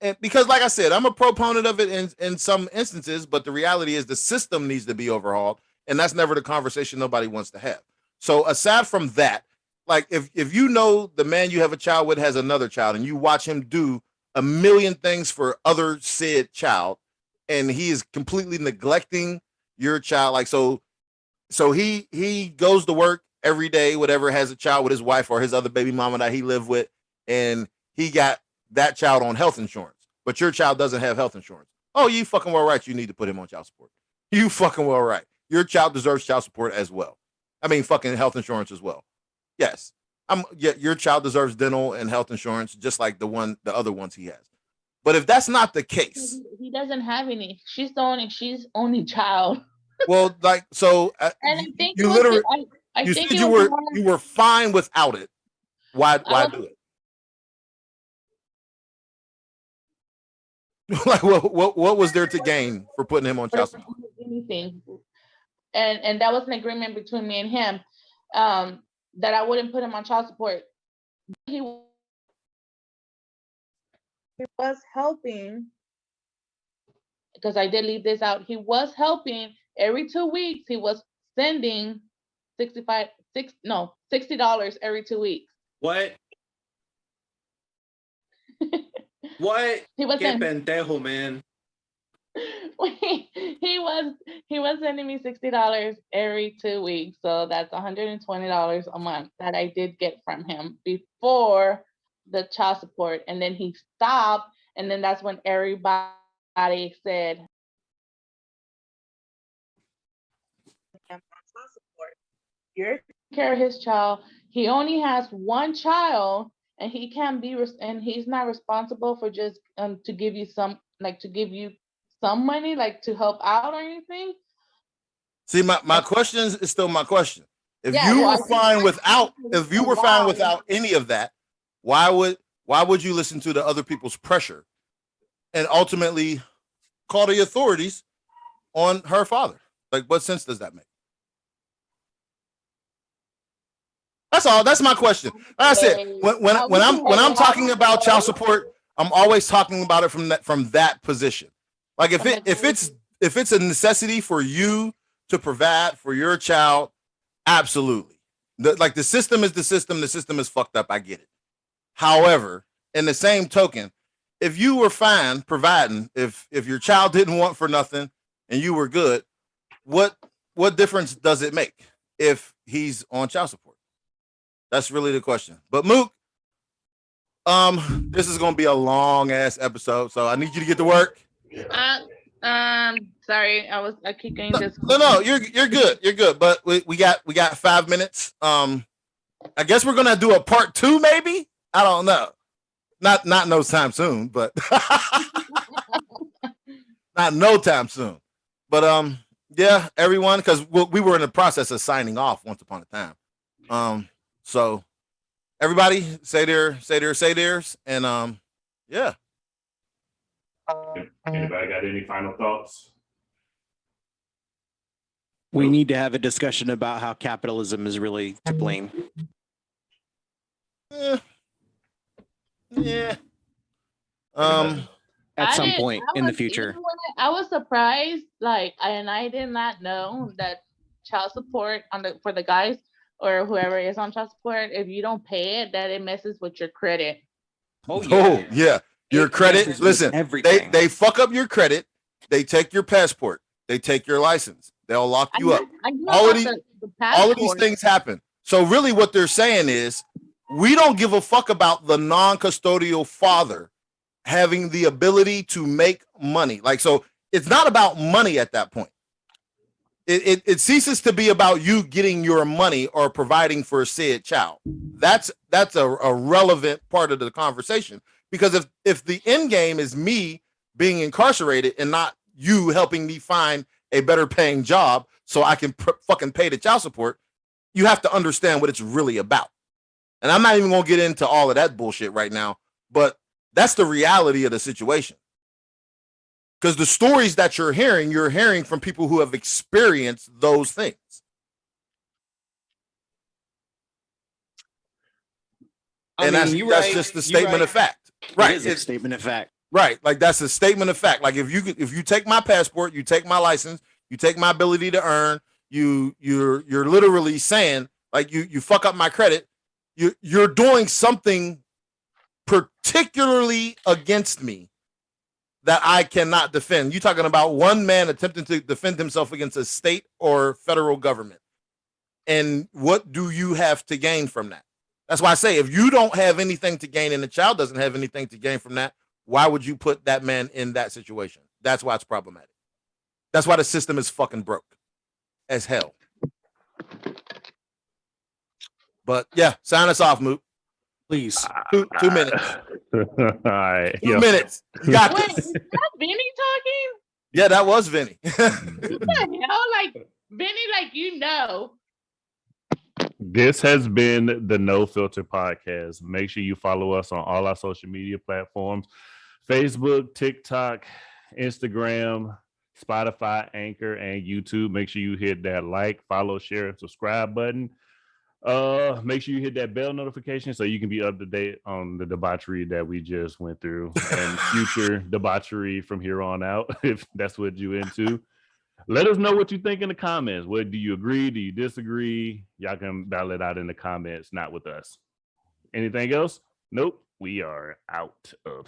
and because like I said, I'm a proponent of it in some instances, but the reality is the system needs to be overhauled, and that's never the conversation nobody wants to have. So aside from that, like if you know the man you have a child with has another child, and you watch him do a million things for other said child, and he is completely neglecting your child, like so he goes to work every day, whatever, has a child with his wife or his other baby mama that he lived with, and he got that child on health insurance, but your child doesn't have health insurance. Oh, you fucking well right. You need to put him on child support. You fucking well right. Your child deserves child support as well. I mean, fucking health insurance as well. Yes, yeah. Your child deserves dental and health insurance just like the other ones he has. But if that's not the case, He doesn't have any. She's only child. well, like so, And you literally I you think said it was more. you were fine without it. I Why was do it? Like what was there to gain for putting him on child support? anything, and that was an agreement between me and him, that I wouldn't put him on child support. He was helping, because I did leave this out. He was helping every 2 weeks. He was sending $60 every 2 weeks. What? What? He was Qué sending, pendejo, man. he was sending me $60 every 2 weeks. So that's $120 a month that I did get from him before the child support. And then he stopped, and then that's when everybody said, child support. You're taking care of his child. He only has one child, and he can't be and he's not responsible for just to give you some money, like to help out or anything. See, my question is still my question. If Yeah, you well, were fine without, if you were fine without any of that, why would you listen to the other people's pressure and ultimately call the authorities on her father? Like, what sense does that make? That's all. That's my question. Like I said, when I'm talking about child support, I'm always talking about it from that position. Like if it's a necessity for you to provide for your child, absolutely. Like the system is the system. The system is fucked up. I get it. However, in the same token, if you were fine providing, if your child didn't want for nothing and you were good, what difference does it make if he's on child support? That's really the question. But Mook, This is gonna be a long ass episode, so I need you to get to work. Sorry, I keep getting this. No, you're good. You're good. But we got 5 minutes. I guess we're gonna do a part 2, maybe. I don't know. Not no time soon, but not no time soon. But yeah, everyone, because we were in the process of signing off once upon a time. So everybody say theirs, and yeah. Anybody got any final thoughts? We need to have a discussion about how capitalism is really to blame. Yeah. At some point in the future. I was surprised, and I did not know that child support for the guys or whoever is on child support, if you don't pay it, that it messes with your credit. Oh yeah. Your credit. Listen, everything. they fuck up your credit. They take your passport. They take your license. They'll lock you up. All of these things happen. So really, what they're saying is, we don't give a fuck about the non-custodial father having the ability to make money. So it's not about money at that point. It ceases to be about you getting your money or providing for said child. That's a relevant part of the conversation, because if the end game is me being incarcerated and not you helping me find a better paying job so I can fucking pay the child support, you have to understand what it's really about. And I'm not even going to get into all of that bullshit right now, but that's the reality of the situation. Because the stories that you're hearing from people who have experienced those things. That's just a statement of fact. Right. It is a statement of fact. Right. That's a statement of fact. If you take my passport, you take my license, you take my ability to earn, you're literally saying, you fuck up my credit, you're doing something particularly against me that I cannot defend. You're talking about one man attempting to defend himself against a state or federal government. And what do you have to gain from that? That's why I say, if you don't have anything to gain and the child doesn't have anything to gain from that, why would you put that man in that situation? That's why it's problematic. That's why the system is fucking broke as hell. But yeah, sign us off, Moot. Please. 2 minutes. All right. 2 minutes. You got Wait, this. is that Vinny talking? Yeah, that was Vinny. What the hell? Vinny, This has been the No Filter Podcast. Make sure you follow us on all our social media platforms: Facebook, TikTok, Instagram, Spotify, Anchor, and YouTube. Make sure you hit that like, follow, share, and subscribe button. Make sure you hit that bell notification so you can be up to date on the debauchery that we just went through and future debauchery from here on out, if that's what you're into. Let us know what you think in the comments. What do you agree? Do you disagree? Y'all can battle it out in the comments, not with us. Anything else? Nope. We are out of